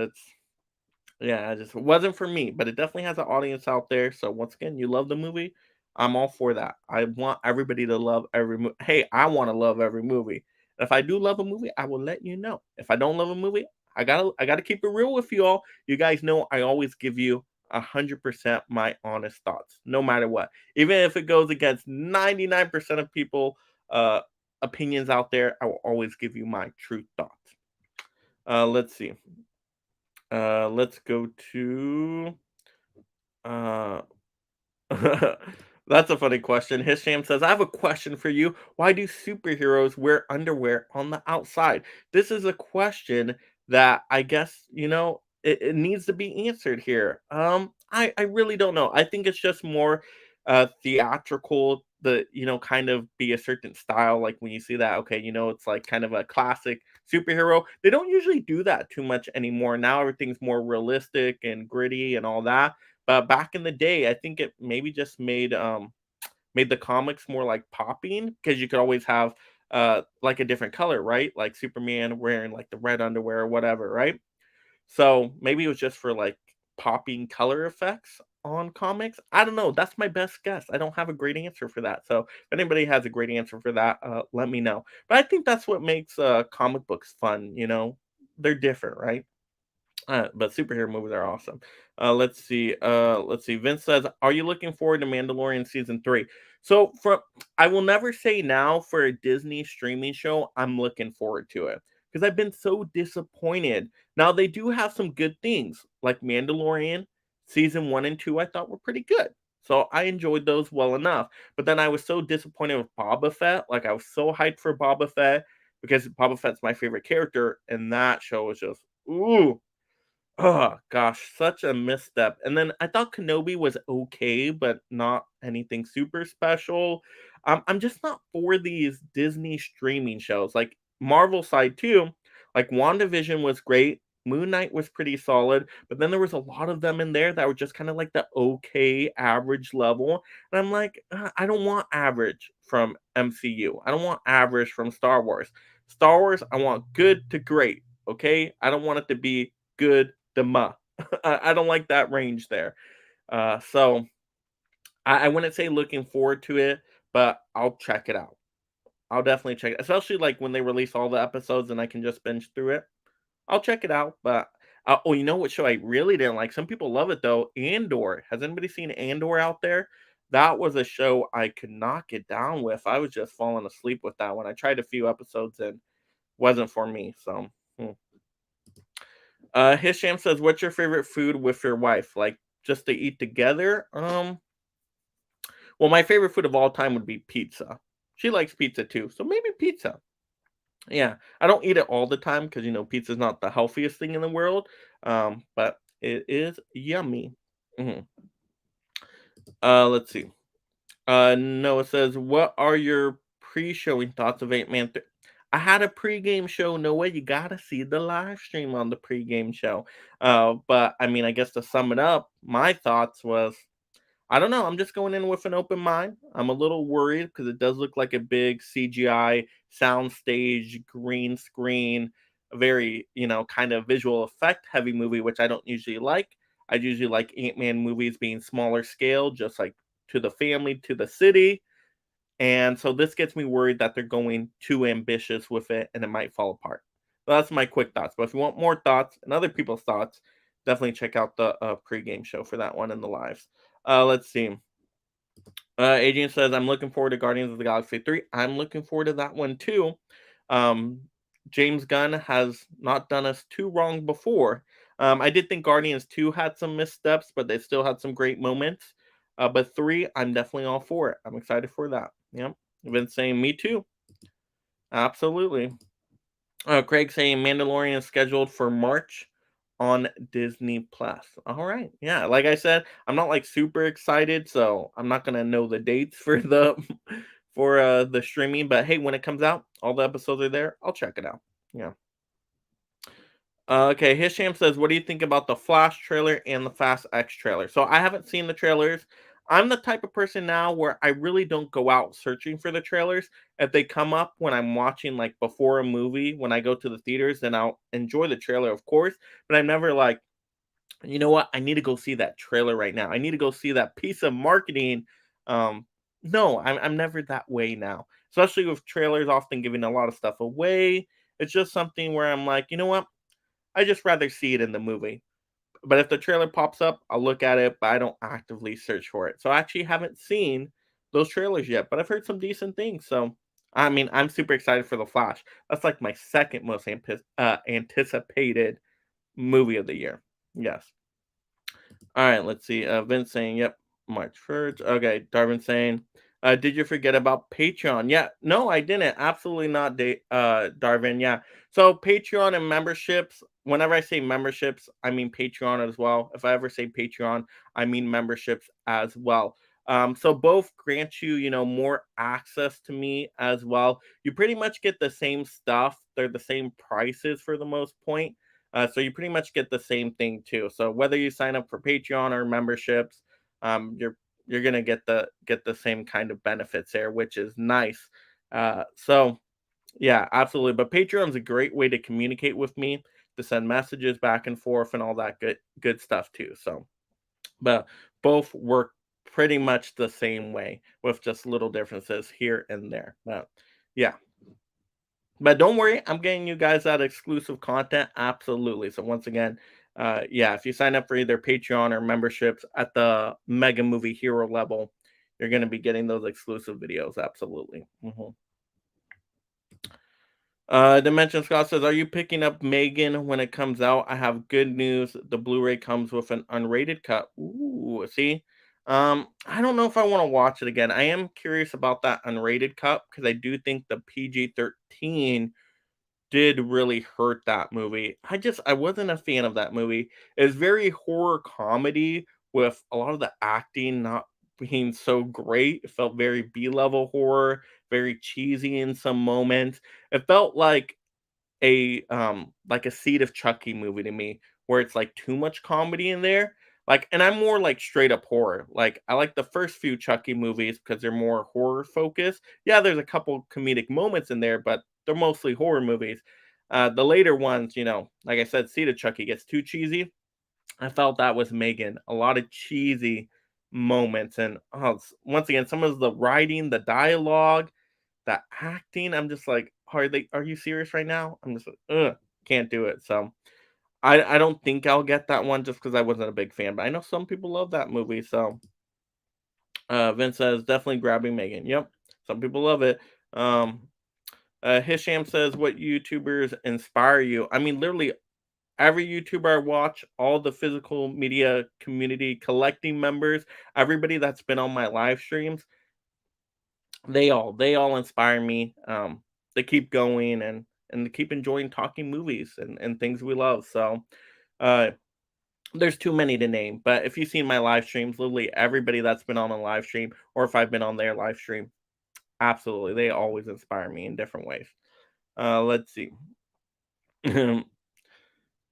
Yeah, it just wasn't for me, but it definitely has an audience out there. So once again, you love the movie, I'm all for that. I want everybody to love every movie. Hey, I want to love every movie. If I do love a movie, I will let you know. If I don't love a movie, I gotta keep it real with you all. You guys know I always give you 100% my honest thoughts, no matter what. Even if it goes against 99% of people uh opinions out there, I will always give you my true thoughts. Let's see. Let's go to uh that's a funny question. Hisham says, I have a question for you. Why do superheroes wear underwear on the outside? This is a question that I guess, it needs to be answered here. I really don't know. I think it's just more theatrical, kind of be a certain style. Like when you see that, okay, it's like kind of a classic superhero. They don't usually do that too much anymore. Now everything's more realistic and gritty and all that, but back in the day, I think it maybe just made the comics more like popping because you could always have like a different color, right? Like Superman wearing like the red underwear or whatever, right? So maybe it was just for like popping color effects on comics. I don't know. That's my best guess. I don't have a great answer for that. So if anybody has a great answer for that, let me know. But I think that's what makes comic books fun. They're different, right? But superhero movies are awesome. Let's see. Let's see. Vince says, "Are you looking forward to Mandalorian season 3?" So, I will never say now for a Disney streaming show, I'm looking forward to it because I've been so disappointed. Now they do have some good things, like Mandalorian season 1 and 2. I thought were pretty good, so I enjoyed those well enough. But then I was so disappointed with Boba Fett. Like I was so hyped for Boba Fett because Boba Fett's my favorite character, and that show was just ooh. Oh gosh, such a misstep. And then I thought Kenobi was okay, but not anything super special. I'm just not for these Disney streaming shows. Like Marvel side too, like WandaVision was great. Moon Knight was pretty solid, but then there was a lot of them in there that were just kind of like the okay average level. And I'm like, I don't want average from MCU. I don't want average from Star Wars. Star Wars, I want good to great. Okay, I don't want it to be good the ma. I don't like that range there. So I wouldn't say looking forward to it, but I'll check it out. I'll definitely check it, especially like when they release all the episodes and I can just binge through it. I'll check it out. But oh, you know what show I really didn't like? Some people love it though. Andor. Has anybody seen Andor out there? That was a show I could not get down with. I was just falling asleep with that one. I tried a few episodes and wasn't for me. So. Hisham says, "What's your favorite food with your wife? Like just to eat together?" Well, my favorite food of all time would be pizza. She likes pizza too, so maybe pizza. Yeah, I don't eat it all the time because pizza is not the healthiest thing in the world. But it is yummy. Mhm. Let's see. Noah says, "What are your pre-showing thoughts of Ant Man 3?" I had a pre-game show. Noah, you gotta see the live stream on the pre-game show. But I mean, I guess to sum it up, my thoughts was, I don't know. I'm just going in with an open mind. I'm a little worried because it does look like a big CGI soundstage, green screen, a very, kind of visual effect heavy movie, which I don't usually like. I usually like Ant-Man movies being smaller scale, just like to the family, to the city. And so this gets me worried that they're going too ambitious with it and it might fall apart. So that's my quick thoughts. But if you want more thoughts and other people's thoughts, definitely check out the pregame show for that one and the lives. Let's see. Adrian says, I'm looking forward to Guardians of the Galaxy 3. I'm looking forward to that one too. Um, James Gunn has not done us too wrong before. I did think Guardians 2 had some missteps, but they still had some great moments. But 3, I'm definitely all for it. I'm excited for that. Yep. I've been saying me too. Absolutely. Craig saying Mandalorian is scheduled for March on Disney Plus. All right. Yeah, like I said, I'm not like super excited, so I'm not gonna know the dates for the for the streaming, but hey, when it comes out, all the episodes are there. I'll check it out. Yeah. Okay, Hisham says, "What do you think about the Flash trailer and the Fast X trailer?" So I haven't seen the trailers. I'm the type of person now where I really don't go out searching for the trailers. If they come up when I'm watching like before a movie, when I go to the theaters, then I'll enjoy the trailer, of course. But I'm never like you know what? I need to go see that trailer right now. I need to go see that piece of marketing. Um, no, I'm never that way now, especially with trailers often giving a lot of stuff away. It's just something where I'm like, you know what? I just rather see it in the movie. But if the trailer pops up, I'll look at it, but I don't actively search for it. So I actually haven't seen those trailers yet, but I've heard some decent things. So I mean, I'm super excited for The Flash. That's like my second most anticipated movie of the year. Yes. All right, let's see. Vince saying, "Yep, March 1st." Okay, Darwin saying, "Did you forget about Patreon?" Yeah, no, I didn't. Absolutely not, Darwin. Yeah, so Patreon and memberships. Whenever I say memberships, I mean Patreon as well. If I ever say Patreon, I mean memberships as well. So both grant you, more access to me as well. You pretty much get the same stuff. They're the same prices for the most point. So you pretty much get the same thing too. So whether you sign up for Patreon or memberships, you're gonna get the same kind of benefits there, which is nice. So yeah, absolutely. But Patreon's a great way to communicate with me, to send messages back and forth, and all that good stuff too. So, but both work pretty much the same way with just little differences here and there. But yeah. But don't worry, I'm getting you guys that exclusive content. Absolutely. So once again, yeah, if you sign up for either Patreon or memberships at the Mega Movie Hero level, you're going to be getting those exclusive videos. Absolutely. Dimension Scott says, "Are you picking up Megan when it comes out? I have good news. The Blu-ray comes with an unrated cut." Ooh, see, I don't know if I want to watch it again. I am curious about that unrated cut because I do think the PG-13 did really hurt that movie. I wasn't a fan of that movie. It's very horror comedy with a lot of the acting not being so great. It felt very B-level horror, very cheesy in some moments. It felt like a Seed of Chucky movie to me, where it's like too much comedy in there. Like, and I'm more like straight up horror. Like, I like the first few Chucky movies because they're more horror focused. Yeah, there's a couple comedic moments in there, but they're mostly horror movies. The later ones, like I said, Seed of Chucky gets too cheesy. I felt that was Megan. A lot of cheesy moments, and once again, some of the writing, the dialogue, the acting, I'm just like, are you serious right now? I'm just like, ugh, can't do it. So I don't think I'll get that one just because I wasn't a big fan. But I know some people love that movie. So Vince says definitely grabbing Megan. Yep. Some people love it. Um Hisham says, what YouTubers inspire you? I mean, literally every YouTuber I watch, all the physical media community collecting members, everybody that's been on my live streams, they all inspire me, to keep going and to keep enjoying talking movies and things we love. So, uh, there's too many to name, but if you've seen my live streams, literally everybody that's been on a live stream, or if I've been on their live stream, absolutely, they always inspire me in different ways. Let's see.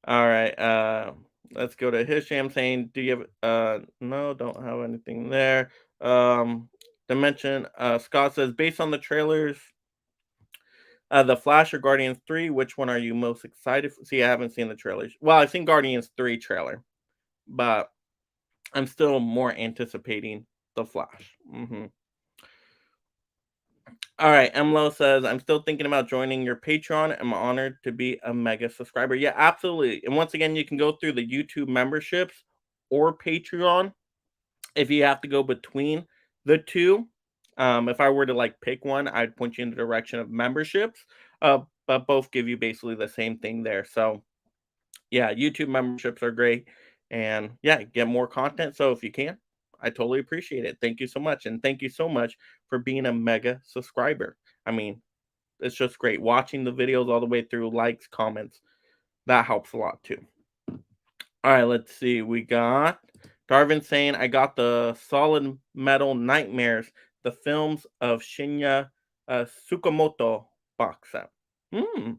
All right, let's go to Hisham saying, "Do you have?" No, don't have anything there. Dimension. Scott says, based on the trailers, The Flash or Guardians 3, which one are you most excited for? See, I haven't seen the trailers. Well, I've seen Guardians 3 trailer, but I'm still more anticipating The Flash. All right, Emlo says, I'm still thinking about joining your Patreon. I'm honored to be a mega subscriber. Yeah, absolutely. And once again, you can go through the YouTube memberships or Patreon if you have to go between the two. If I were to like pick one, I'd point you in the direction of memberships. But both give you basically the same thing there. So yeah, YouTube memberships are great. And yeah, get more content. So if you can, I totally appreciate it. Thank you so much. And thank you so much for being a mega subscriber. I mean, it's just great watching the videos all the way through, likes, comments. That helps a lot too. All right, let's see. We got Darwin saying, I got the Solid Metal Nightmares, the films of Shinya Tsukamoto box set. Hmm.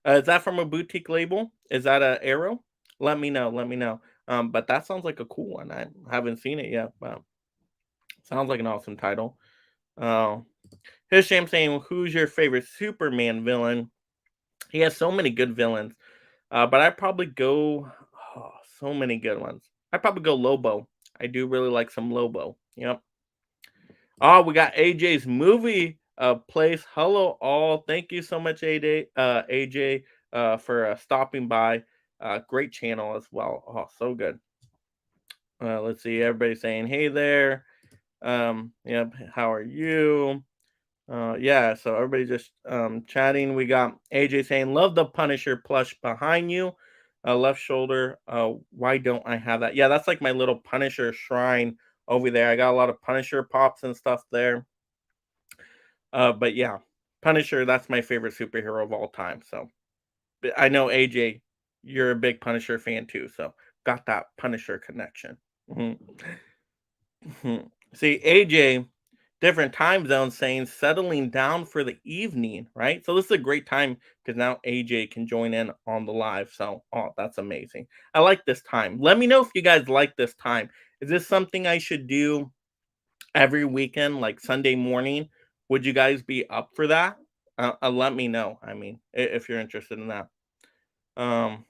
Is that from a boutique label? Is that a Arrow? Let me know. Let me know. But that sounds like a cool one. I haven't seen it yet, but sounds like an awesome title. Uh, Hisham saying, who's your favorite Superman villain? He has so many good villains. But I'd probably go. so many good ones. I'd probably go Lobo. I do really like some Lobo. Yep. Oh, we got AJ's movie place. Hello, all. Thank you so much, AJ, for stopping by. Great channel as well. Oh, so good. Let's see. Everybody saying, hey there. Yep. How are you? Yeah, so everybody just chatting. We got AJ saying, "Love the Punisher plush behind you, left shoulder. Why don't I have that? Yeah, that's like my little Punisher shrine over there. I got a lot of Punisher pops and stuff there. But yeah, Punisher, that's my favorite superhero of all time. So but I know AJ, you're a big Punisher fan too. So got that Punisher connection. Mhm. Mhm. See, AJ, different time zones saying settling down for the evening, right? So this is a great time because now AJ can join in on the live. So, oh, that's amazing. I like this time. Let me know if you guys like this time. Is this something I should do every weekend, like Sunday morning? Would you guys be up for that? Let me know. I mean, if you're interested in that. Um,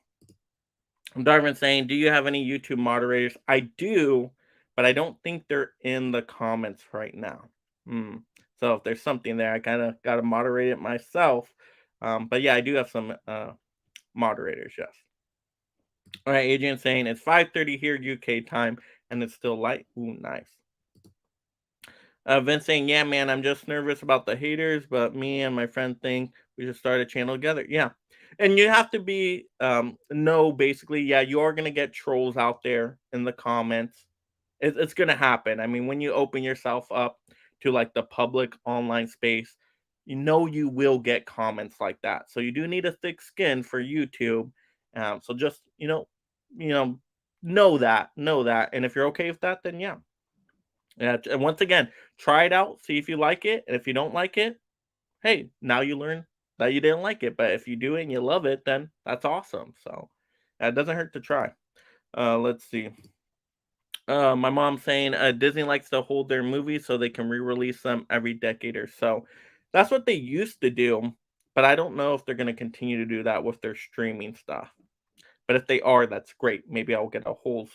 Darwin saying, "Do you have any YouTube moderators?" I do, but I don't think they're in the comments right now. Hmm. So if there's something there, I kind of got to moderate it myself. But yeah, I do have some moderators. Yes. All right, Adrian saying it's 5:30 here UK time, and it's still light. Ooh, nice. Vince saying, "Yeah, man, I'm just nervous about the haters, but me and my friend think we should start a channel together." Yeah, and you have to be no, basically, yeah, you are gonna get trolls out there in the comments. It's gonna happen. I mean, when you open yourself up to like the public online space, you know you will get comments like that. So you do need a thick skin for YouTube. So just you know that, and if you're okay with that, then yeah. Yeah, and once again, try it out, see if you like it, and if you don't like it, hey, now you learn that you didn't like it. But if you do it and you love it, then that's awesome. So it doesn't hurt to try. Let's see. My mom's saying Disney likes to hold their movies so they can re-release them every decade or so. That's what they used to do, but I don't know if they're going to continue to do that with their streaming stuff. But if they are, that's great. Maybe I'll get a whole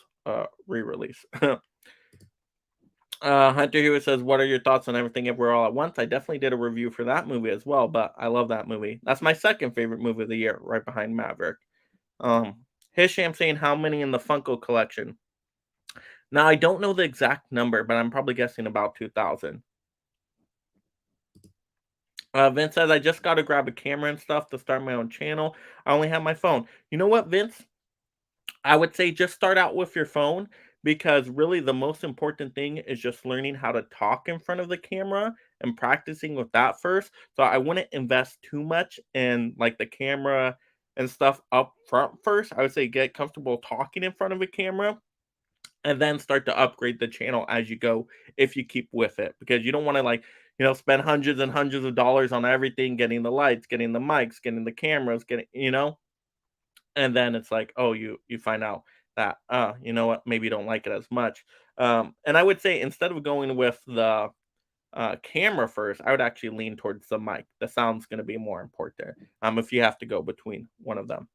re-release. Hunter Hewitt says, "What are your thoughts on Everything Everywhere All at Once?" I definitely did a review for that movie as well, but I love that movie. That's my second favorite movie of the year, right behind Maverick. Hisham saying, "How many in the Funko collection?" Now I don't know the exact number, but I'm probably guessing about 2,000. Vince says, "I just got to grab a camera and stuff to start my own channel. I only have my phone." You know what, Vince? I would say just start out with your phone because really the most important thing is just learning how to talk in front of the camera and practicing with that first. So I wouldn't invest too much in like the camera and stuff up front first. I would say get comfortable talking in front of a camera and then start to upgrade the channel as you go if you keep with it because you don't want to spend hundreds and hundreds of dollars on everything, getting the lights, getting the mics, getting the cameras, getting. And then it's like, oh, you find out that, you know what, maybe you don't like it as much. And I would say instead of going with the camera first, I would actually lean towards the mic. The sound's going to be more important. If you have to go between one of them.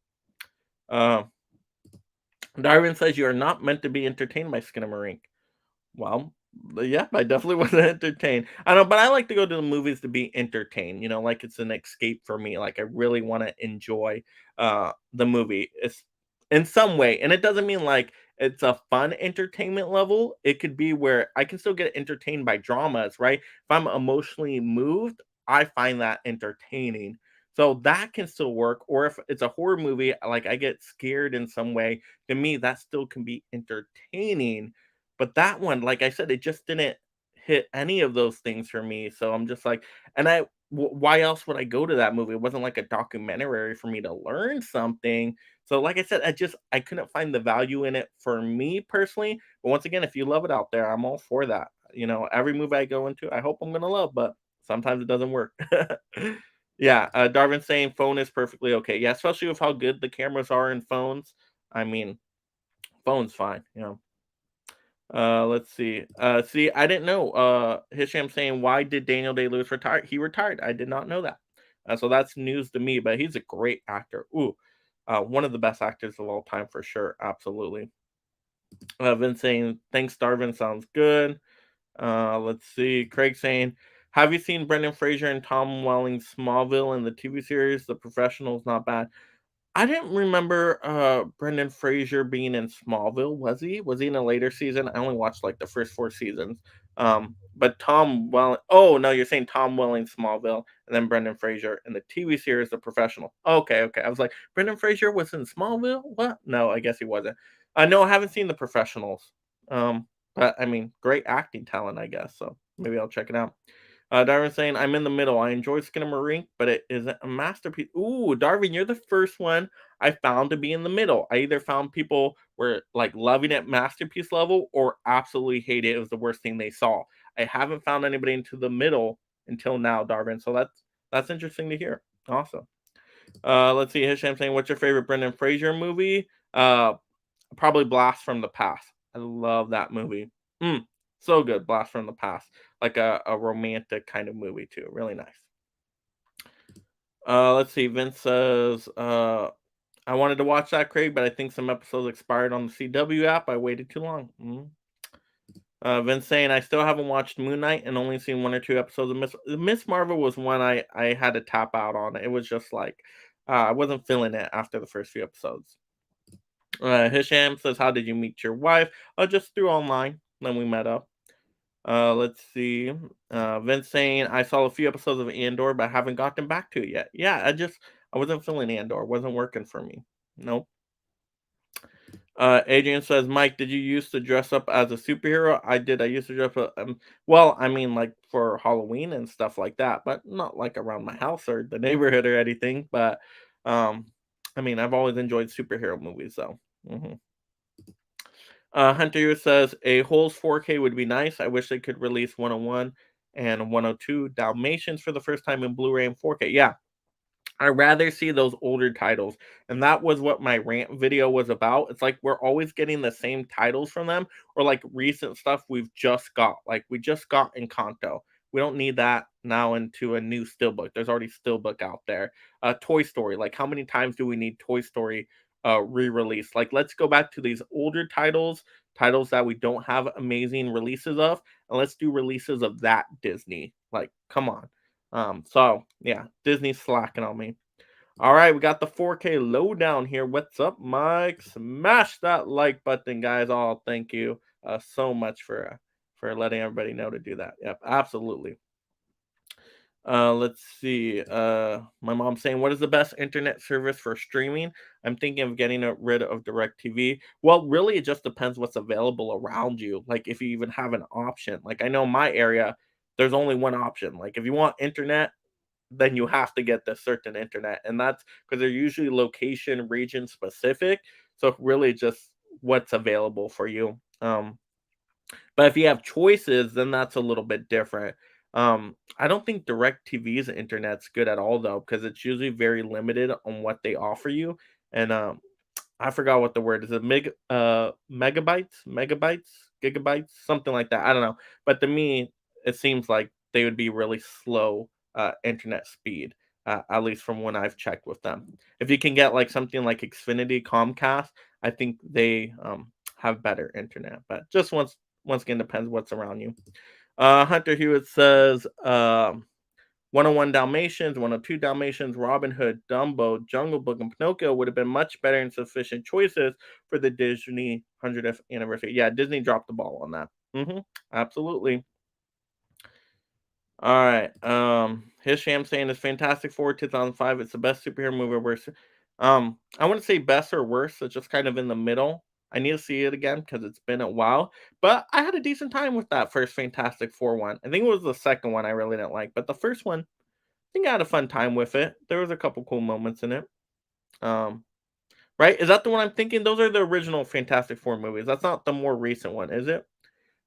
Uh, Darwin says you are not meant to be entertained by Skinamarink. Well, yeah, I definitely wasn't entertained. I know, but I like to go to the movies to be entertained, like it's an escape for me. Like I really want to enjoy the movie. It's in some way, and it doesn't mean like it's a fun entertainment level. It could be where I can still get entertained by dramas, right? If I'm emotionally moved, I find that entertaining. So that can still work. Or if it's a horror movie, like I get scared in some way, to me, that still can be entertaining, but that one, like I said, it just didn't hit any of those things for me. So I'm just like, and why else would I go to that movie? It wasn't like a documentary for me to learn something. So, like I said, I couldn't find the value in it for me personally. But once again, if you love it out there, I'm all for that. Every movie I go into, I hope I'm gonna love, but sometimes it doesn't work. Yeah, Darwin saying phone is perfectly okay. Yeah, especially with how good the cameras are in phones. I mean, phone's fine. Let's see. See, I didn't know. Hisham saying, "Why did Daniel Day Lewis retire?" He retired. I did not know that. So that's news to me. But he's a great actor. Ooh. One of the best actors of all time for sure. Absolutely. Vince saying, thanks, Darvin. Sounds good. Let's see. Craig saying, have you seen Brendan Fraser and Tom Welling's Smallville in the TV series? The Professional's not bad. I didn't remember Brendan Fraser being in Smallville. Was he? Was he in a later season? I only watched like the first four seasons. But Tom Welling. Oh no, you're saying Tom Welling Smallville, and then Brendan Fraser in the TV series The Professional. Okay, okay. I was like, Brendan Fraser was in Smallville. What? No, I guess he wasn't. No, I haven't seen The Professionals. But I mean, great acting talent, I guess. So maybe I'll check it out. Darwin saying, I'm in the middle. I enjoy Skinamarink, but it isn't a masterpiece. Ooh, Darwin, you're the first one I found to be in the middle. I either found people were like loving it masterpiece level or absolutely hate it. It was the worst thing they saw. I haven't found anybody into the middle until now, Darwin. So that's interesting to hear. Awesome. Let's see. Hisham saying, what's your favorite Brendan Fraser movie? Probably Blast from the Past. I love that movie. Mm, so good, Blast from the Past. Like a romantic kind of movie too. Really nice. Let's see. Vince says, I wanted to watch that, Craig, but I think some episodes expired on the CW app. I waited too long. Vince saying, I still haven't watched Moon Knight and only seen one or two episodes of Miss Marvel was one I had to tap out on. It was just like I wasn't feeling it after the first few episodes. Hisham says, how did you meet your wife? Just through online. Then we met up. Let's see. Vince saying, I saw a few episodes of Andor, but haven't gotten back to it yet. Yeah, I wasn't feeling Andor. Wasn't working for me. Nope. Adrian says, Mike, did you used to dress up as a superhero? I did. I used to dress up. Well, I mean, like for Halloween and stuff like that, but not like around my house or the neighborhood or anything. But, um, I mean, I've always enjoyed superhero movies, though. Hunter says a Holes 4K would be nice. I wish they could release 101 and 102 Dalmatians for the first time in Blu-ray and 4K. Yeah, I'd rather see those older titles. And that was what my rant video was about. It's like we're always getting the same titles from them or like recent stuff we've just got. Like we just got Encanto. We don't need that now into a new Steelbook. There's already Steelbook out there. Toy Story. Like how many times do we need Toy Story re-release? Like let's go back to these older titles, titles that we don't have amazing releases of, and let's do releases of that Disney. Like, come on. So yeah, Disney's slacking on me. All right, we got the 4K lowdown here. What's up, Mike? Smash that like button, guys. Oh, thank you so much for letting everybody know to do that. Yep, absolutely. Let's see. My mom's saying, "What is the best internet service for streaming?" I'm thinking of getting rid of DirecTV. Well, really, it just depends what's available around you. Like if you even have an option. Like I know my area, there's only one option. Like if you want internet, then you have to get the certain internet, and that's because they're usually location region specific. So really, just what's available for you. But if you have choices, then that's a little bit different. I don't think DirecTV's internet's good at all though, because it's usually very limited on what they offer you. And I forgot what the word is. Megabytes, gigabytes, something like that. I don't know. But to me, it seems like they would be really slow internet speed. At least from when I've checked with them. If you can get like something like Xfinity, Comcast, I think they have better internet. But just once again depends what's around you. Hunter Hewitt says 101 Dalmatians, 102 Dalmatians, Robin Hood, Dumbo, Jungle Book, and Pinocchio would have been much better and sufficient choices for the Disney 100th anniversary. Yeah, Disney dropped the ball on that. Absolutely. All right. Hisham saying it's Fantastic Four 2005. It's the best superhero movie. Worse. I wouldn't say best or worse. It's just kind of in the middle. I need to see it again because it's been a while. But I had a decent time with that first Fantastic Four one. I think it was the second one I really didn't like, but the first one, I think I had a fun time with it. There was a couple cool moments in it. Um, right? Is that the one I'm thinking? Those are the original Fantastic Four movies. That's not the more recent one, is it?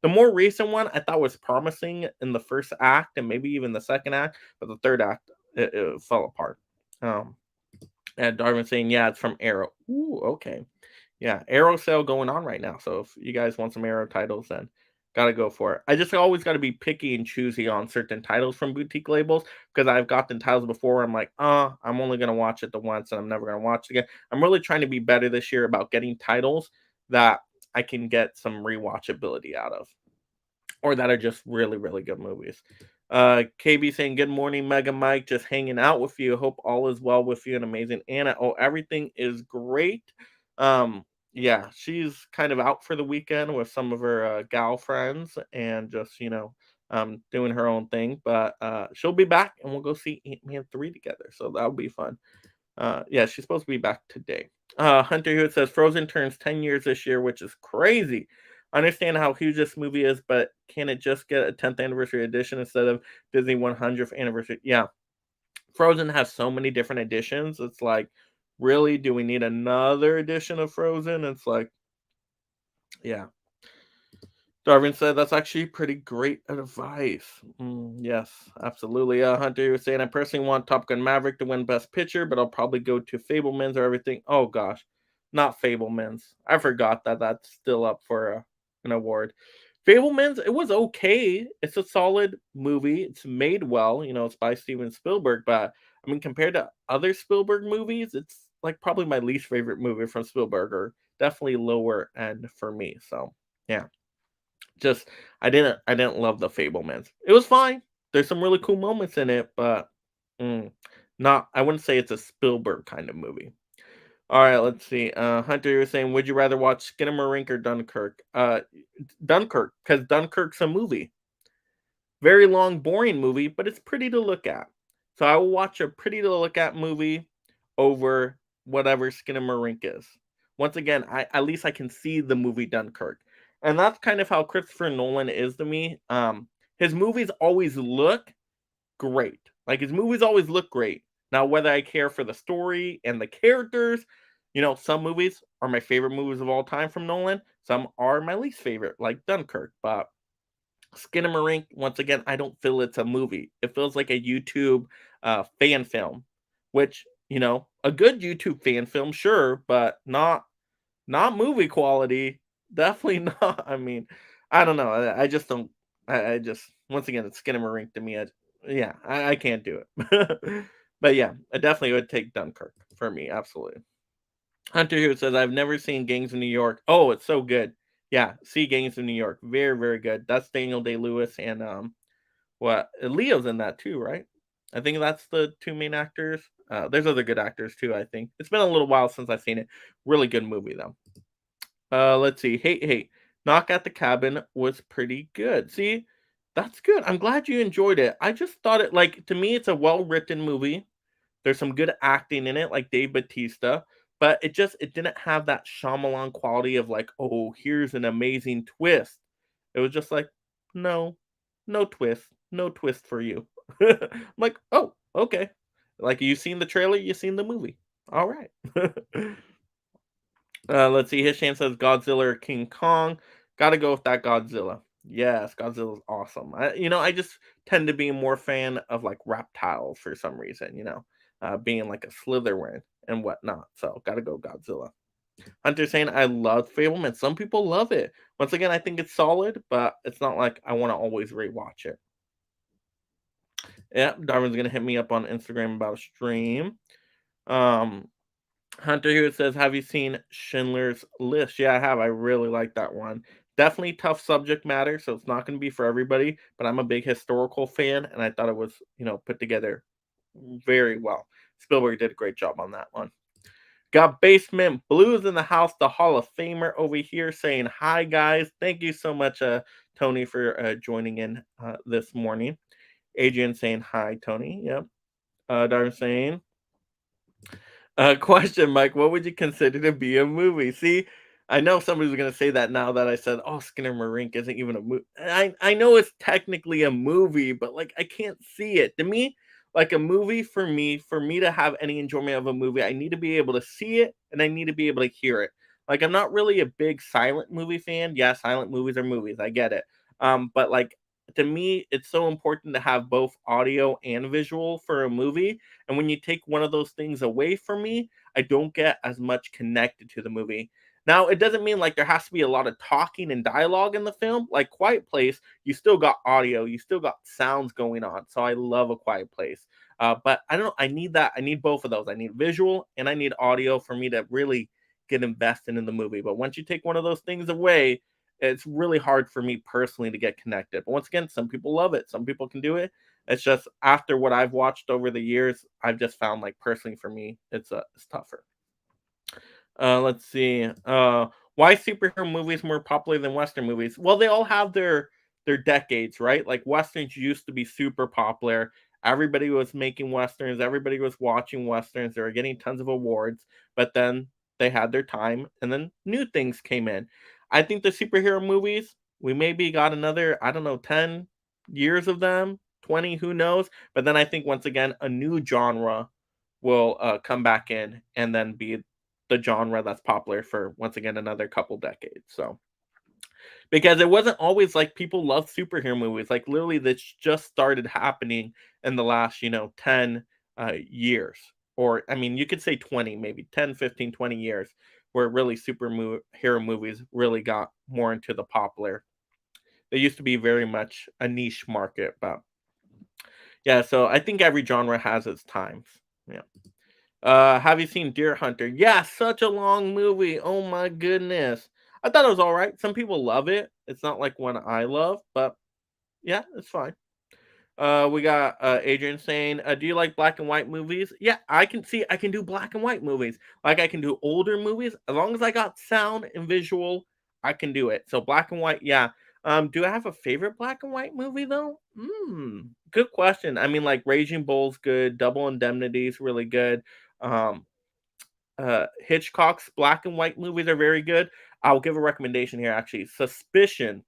The more recent one I thought was promising in the first act and maybe even the second act, but the third act it fell apart. Um, and Darwin saying, "Yeah, it's from Arrow." Ooh, okay, yeah, Arrow sale going on right now. So if you guys want some Arrow titles, then Gotta go for it. I just always gotta be picky and choosy on certain titles from boutique labels because I've gotten titles before where I'm like, I'm only gonna watch it the once and I'm never gonna watch it again. I'm really trying to be better this year about getting titles that I can get some rewatchability out of, or that are just really, really good movies. KB saying, "Good morning, Mega Mike. Just hanging out with you. Hope all is well with you and amazing Anna. Oh, everything is great. Yeah, she's kind of out for the weekend with some of her gal friends and just doing her own thing. But she'll be back and we'll go see Ant Man 3 together. So that'll be fun. Yeah, she's supposed to be back today. Hunter Hewitt says Frozen turns 10 years this year, which is crazy. I understand how huge this movie is, but can it just get a 10th anniversary edition instead of Disney 100th anniversary? Yeah, Frozen has so many different editions. It's like, really, do we need another edition of Frozen? It's like, yeah. Darwin said that's actually pretty great advice. Yes, absolutely. Hunter was saying, I personally want Top Gun Maverick to win Best Picture, but I'll probably go to Fablemans or everything. Oh gosh, not Fablemans. I forgot that that's still up for an award. Fablemans, it was okay. It's a solid movie. It's made well. It's by Steven Spielberg, but I mean, compared to other Spielberg movies, it's like probably my least favorite movie from Spielberg, or definitely lower end for me. So yeah. Just I didn't love the Fablemans. It was fine. There's some really cool moments in it, but mm, not I wouldn't say it's a Spielberg kind of movie. All right, let's see. Hunter, you were saying, would you rather watch Skinamarink or Dunkirk? Dunkirk, because Dunkirk's a movie. Very long, boring movie, but it's pretty to look at. So I will watch a pretty to look at movie over whatever Skinamarink is. Once again, I at least I can see the movie Dunkirk. And that's kind of how Christopher Nolan is to me. His movies always look great. Like his movies always look great. Now, whether I care for the story and the characters, some movies are my favorite movies of all time from Nolan. Some are my least favorite, like Dunkirk. But Skinamarink, once again, I don't feel it's a movie. It feels like a YouTube fan film, which a good YouTube fan film, sure, but not movie quality. Definitely not. I mean, I don't know. I just don't. I just once again, it's Skinamarink to me. Yeah, I can't do it. But yeah, I definitely would take Dunkirk for me. Absolutely. Hunter who says I've never seen Gangs of New York. Oh, it's so good. Yeah, see Gangs of New York. Very, very good. That's Daniel Day Lewis and what Leo's in that too, right? I think that's the two main actors. There's other good actors too, I think. It's been a little while since I've seen it. Really good movie though. Let's see. Hey, Knock at the Cabin was pretty good. See, that's good. I'm glad you enjoyed it. I just thought it like to me, it's a well-written movie. There's some good acting in it, like Dave Batista, but it didn't have that Shyamalan quality of like, oh, here's an amazing twist. It was just like, no, no twist, no twist for you. I'm like, oh, okay. Like you seen the trailer, you seen the movie. All right. Let's see. Hisham says Godzilla or King Kong. Got to go with that Godzilla. Yes, Godzilla's awesome. I just tend to be more fan of like reptiles for some reason. Being like a Slytherin and whatnot. So got to go Godzilla. Hunter saying I love Fableman. Some people love it. Once again, I think it's solid, but it's not like I want to always rewatch it. Yeah, Darwin's gonna hit me up on Instagram about a stream. Um, Hunter here says, "Have you seen Schindler's List?" Yeah, I have. I really like that one. Definitely tough subject matter, so it's not going to be for everybody. But I'm a big historical fan, and I thought it was, put together very well. Spielberg did a great job on that one. Got Basement Blues in the house, the Hall of Famer over here saying hi, guys. Thank you so much, Tony, for joining in this morning. Adrian saying hi, Tony. Yep. Darren saying question, Mike. What would you consider to be a movie? See, I know somebody's going to say that now that I said, "Oh, Skinner Marink isn't even a movie." I know it's technically a movie, but like I can't see it. To me, like a movie for me to have any enjoyment of a movie, I need to be able to see it and I need to be able to hear it. Like I'm not really a big silent movie fan. Yeah, silent movies are movies. I get it. But like to me, it's so important to have both audio and visual for a movie, and when you take one of those things away from me, I don't get as much connected to the movie. Now, it doesn't mean like there has to be a lot of talking and dialogue in the film. Like Quiet Place, you still got audio, you still got sounds going on. So I love A Quiet Place. But I don't know. I need that. I need both of those. I need visual and I need audio for me to really get invested in the movie. But once you take one of those things away, it's really hard for me personally to get connected. But once again, some people love it. Some people can do it. It's just after what I've watched over the years, I've just found like personally for me, it's tougher. Let's see. Why superhero movies more popular than Western movies? Well, they all have their decades, right? Like Westerns used to be super popular. Everybody was making Westerns, everybody was watching Westerns, they were getting tons of awards, but then they had their time and then new things came in. I think the superhero movies, we maybe got another, I don't know, 10 years of them, 20, who knows? But then I think once again, a new genre will come back in and then be the genre that's popular for once again another couple decades. So because it wasn't always like people love superhero movies. Like literally, this just started happening in the last 10 years, or I mean, you could say 20, maybe 10, 15, 20 years, where really superhero movies really got more into the popular. They used to be very much a niche market, but yeah. So I think every genre has its times. Yeah. Have you seen Deer Hunter? Yeah, such a long movie. Oh my goodness. I thought it was all right. Some people love it. It's not like one I love, but yeah, it's fine. We got Adrian saying, "Do you like black and white movies?" Yeah, I can do black and white movies. Like I can do older movies as long as I got sound and visual. I can do it. So black and white, yeah. Do I have a favorite black and white movie though? Good question. I mean, like Raging Bull's good. Double Indemnity is really good. Um, Hitchcock's black and white movies are very good. I'll give a recommendation here actually. Suspicion.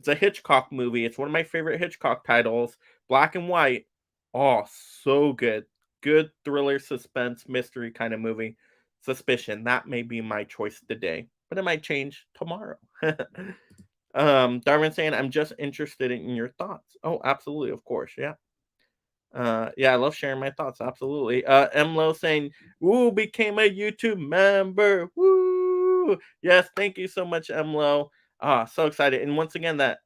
It's a Hitchcock movie. It's one of my favorite Hitchcock titles. Black and white. Oh, so good. Good thriller, suspense, mystery kind of movie. Suspicion. That may be my choice today, but it might change tomorrow. Darwin saying, I'm just interested in your thoughts. Oh, absolutely, of course. Yeah. Yeah, I love sharing my thoughts. Absolutely. Mlo saying, "Woo, became a YouTube member. Woo! Yes, thank you so much, Mlo. Ah, so excited. And once again, that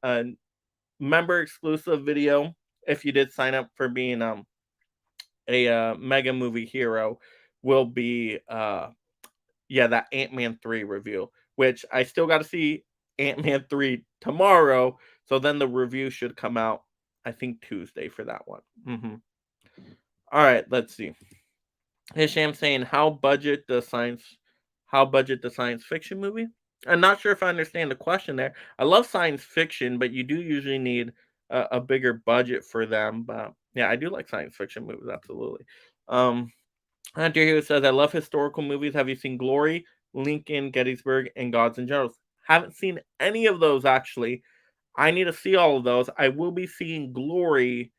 member exclusive video, if you did sign up for being a mega movie hero, will be yeah, that Ant-Man 3 review, which I still got to see Ant-Man 3 tomorrow. So then the review should come out, I think Tuesday for that one. All right, let's see. Hisham saying, how budget the science fiction movie?" I'm not sure if I understand the question there. I love science fiction, but you do usually need a bigger budget for them. But yeah, I do like science fiction movies, absolutely. Um, Hunter here says, "I love historical movies. Have you seen Glory, Lincoln, Gettysburg, and Gods and Generals?" Haven't seen any of those actually. I need to see all of those. I will be seeing Glory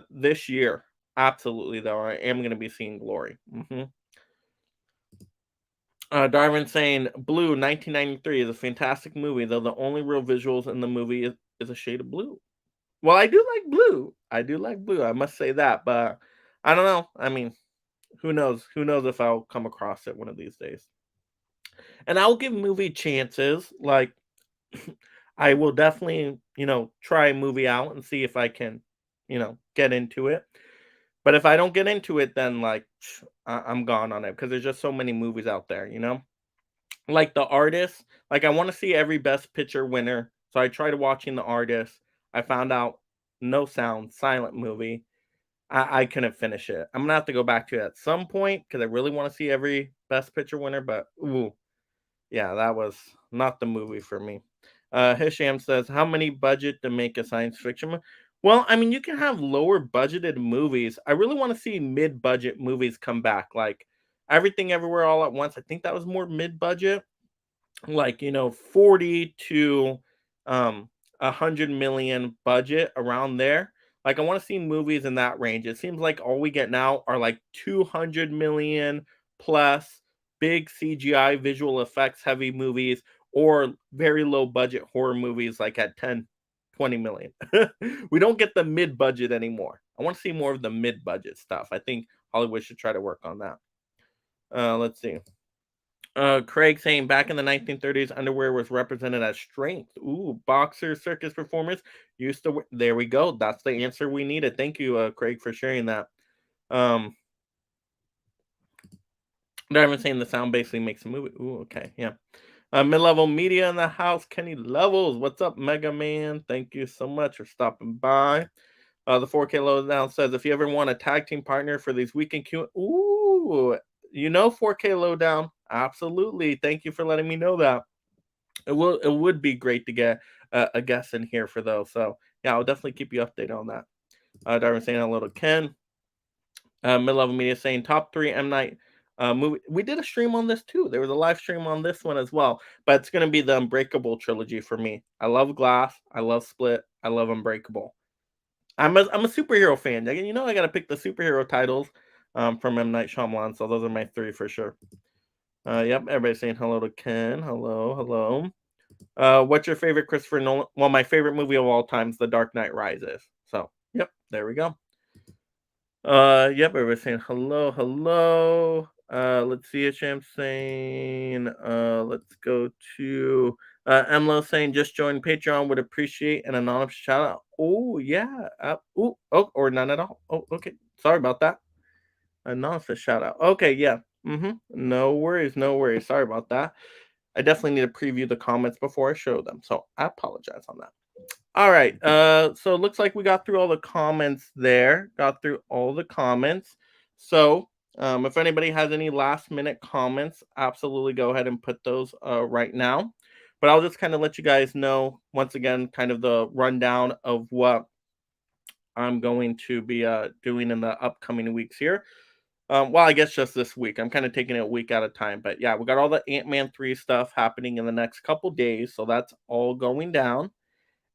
this year. Absolutely, though. I am going to be seeing Glory. Darwin saying Blue 1993 is a fantastic movie, though the only real visuals in the movie is a shade of blue. Well, I do like blue. I do like blue. I must say that, but I don't know. I mean, who knows? Who knows if I'll come across it one of these days? And I'll give movie chances. Like I will definitely, try a movie out and see if I can, get into it. But if I don't get into it, then like I'm gone on it because there's just so many movies out there. Like The Artist, like I want to see every Best Picture winner. So I tried watching The Artist. I found out no sound, silent movie. I couldn't finish it. I'm gonna have to go back to it at some point because I really want to see every Best Picture winner. But ooh, yeah, that was not the movie for me. Hisham says, "How many budget to make a science fiction?" Well, I mean, you can have lower budgeted movies. I really want to see mid-budget movies come back, like Everything Everywhere All at Once. I think that was more mid-budget, like 40 to 100 million budget around there. Like I want to see movies in that range. It seems like all we get now are like 200 million plus big CGI visual effects heavy movies or very low budget horror movies like at 10, 20 million. We don't get the mid budget anymore. I want to see more of the mid budget stuff. I think Hollywood should try to work on that. Let's see. Craig saying back in the 1930s, underwear was represented as strength. Ooh, boxers, circus performers used to wear. There we go. That's the answer we needed. Thank you, Craig, for sharing that. Um, Darwin saying the sound basically makes a movie. Ooh, okay, yeah. Mid-level media in the house. Kenny Levels, what's up, Mega Man? Thank you so much for stopping by. The 4K Lowdown says if you ever want a tag team partner for these weekend Q, ooh, 4K Lowdown, absolutely. Thank you for letting me know that. It would be great to get a guest in here for those. So yeah, I'll definitely keep you updated on that. Darwin saying hello to Ken. Mid level media saying top three M Night movie. We did a stream on this too. There was a live stream on this one as well. But it's gonna be the Unbreakable trilogy for me. I love Glass. I love Split. I love Unbreakable. I'm a superhero fan. I gotta pick the superhero titles from M Night Shyamalan. So those are my three for sure. Yep, everybody's saying hello to Ken. Hello, hello. What's your favorite Christopher Nolan? Well, my favorite movie of all time is The Dark Knight Rises. So, yep, there we go. Yep, everybody's saying hello, hello. Let's see a champ saying, let's go to Emlo saying just join Patreon, would appreciate an anonymous shout out. Oh, yeah. Or none at all. Oh, okay. Sorry about that. Anonymous shout out. Okay, yeah. No worries, no worries. Sorry about that. I definitely need to preview the comments before I show them. So I apologize on that. All right. So it looks like we got through all the comments there. Got through all the comments. So if anybody has any last minute comments, absolutely go ahead and put those right now. But I'll just kind of let you guys know once again, kind of the rundown of what I'm going to be doing in the upcoming weeks here. Well, I guess just this week. I'm kind of taking it a week at a time. But yeah, we got all the Ant-Man 3 stuff happening in the next couple days. So that's all going down.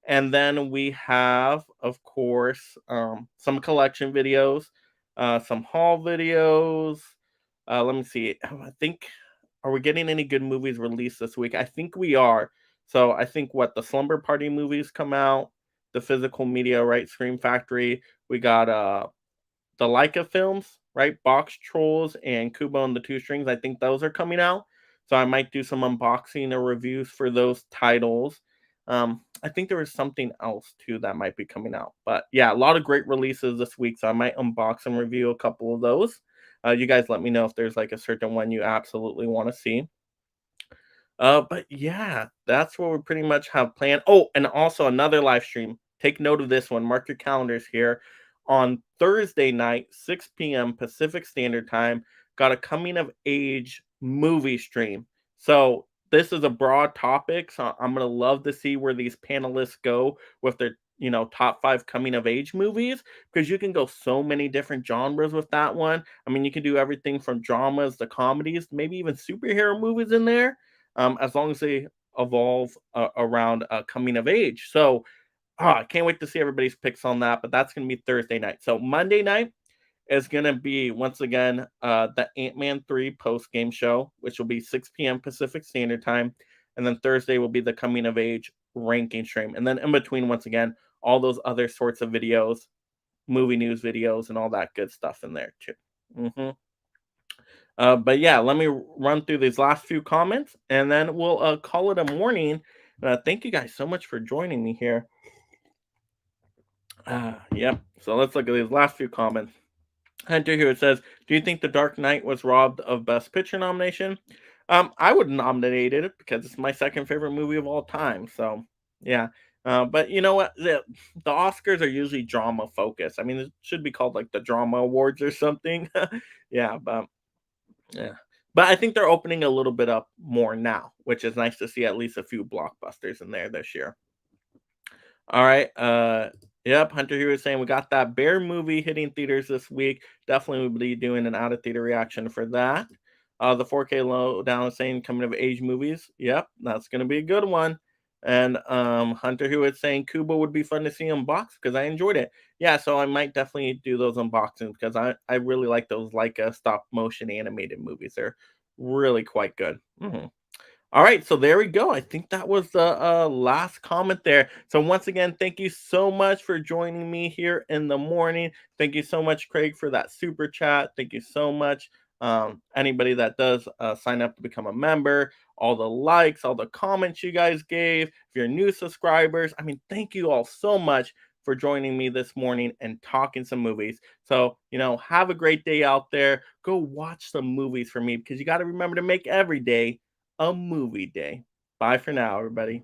And then we have, of course, some collection videos, some haul videos. Let me see. I think, are we getting any good movies released this week? I think we are. So I think what the Slumber Party movies come out, the physical media, right? Scream Factory. We got the Leica films, right? Box Trolls and Kubo and the Two Strings. I think those are coming out. So I might do some unboxing or reviews for those titles. I think there was something else too that might be coming out. But yeah, a lot of great releases this week. So I might unbox and review a couple of those. You guys let me know if there's like a certain one you absolutely want to see. But yeah, that's what we pretty much have planned. Oh, and also another live stream. Take note of this one. Mark your calendars here. On Thursday night, 6 p.m. Pacific Standard Time, got a coming of age movie stream. So this is a broad topic. So I'm gonna love to see where these panelists go with their top five coming of age movies because you can go so many different genres with that one. I mean, you can do everything from dramas to comedies, maybe even superhero movies in there as long as they evolve around coming of age. So I can't wait to see everybody's picks on that. But that's going to be Thursday night. So Monday night is going to be once again the Ant-Man 3 post game show, which will be 6 p.m. Pacific Standard Time. And then Thursday will be the coming of age ranking stream. And then in between, once again, all those other sorts of videos, movie news videos, and all that good stuff in there too. But yeah, let me run through these last few comments and then we'll call it a morning. Thank you guys so much for joining me here. Yep. So let's look at these last few comments. Hunter here says, "Do you think The Dark Knight was robbed of Best Picture nomination?" I would nominate it because it's my second favorite movie of all time. So yeah. But you know what? The Oscars are usually drama focused. I mean, it should be called like the Drama Awards or something. Yeah, but yeah. But I think they're opening a little bit up more now, which is nice to see at least a few blockbusters in there this year. All right. Yep, Hunter here is saying we got that Bear movie hitting theaters this week. Definitely will be doing an out of theater reaction for that. The 4K lowdown is saying coming of age movies. Yep, that's gonna be a good one. And Hunter who is saying Kubo would be fun to see unboxed because I enjoyed it. Yeah, so I might definitely do those unboxings because I really like those like stop motion animated movies. They're really quite good. All right, so there we go. I think that was the last comment there. So once again, thank you so much for joining me here in the morning. Thank you so much, Craig, for that super chat. Thank you so much. Anybody that does sign up to become a member, all the likes, all the comments you guys gave, if you're new subscribers, I mean, thank you all so much for joining me this morning and talking some movies. So, have a great day out there. Go watch some movies for me because you got to remember to make every day a movie day. Bye for now, everybody.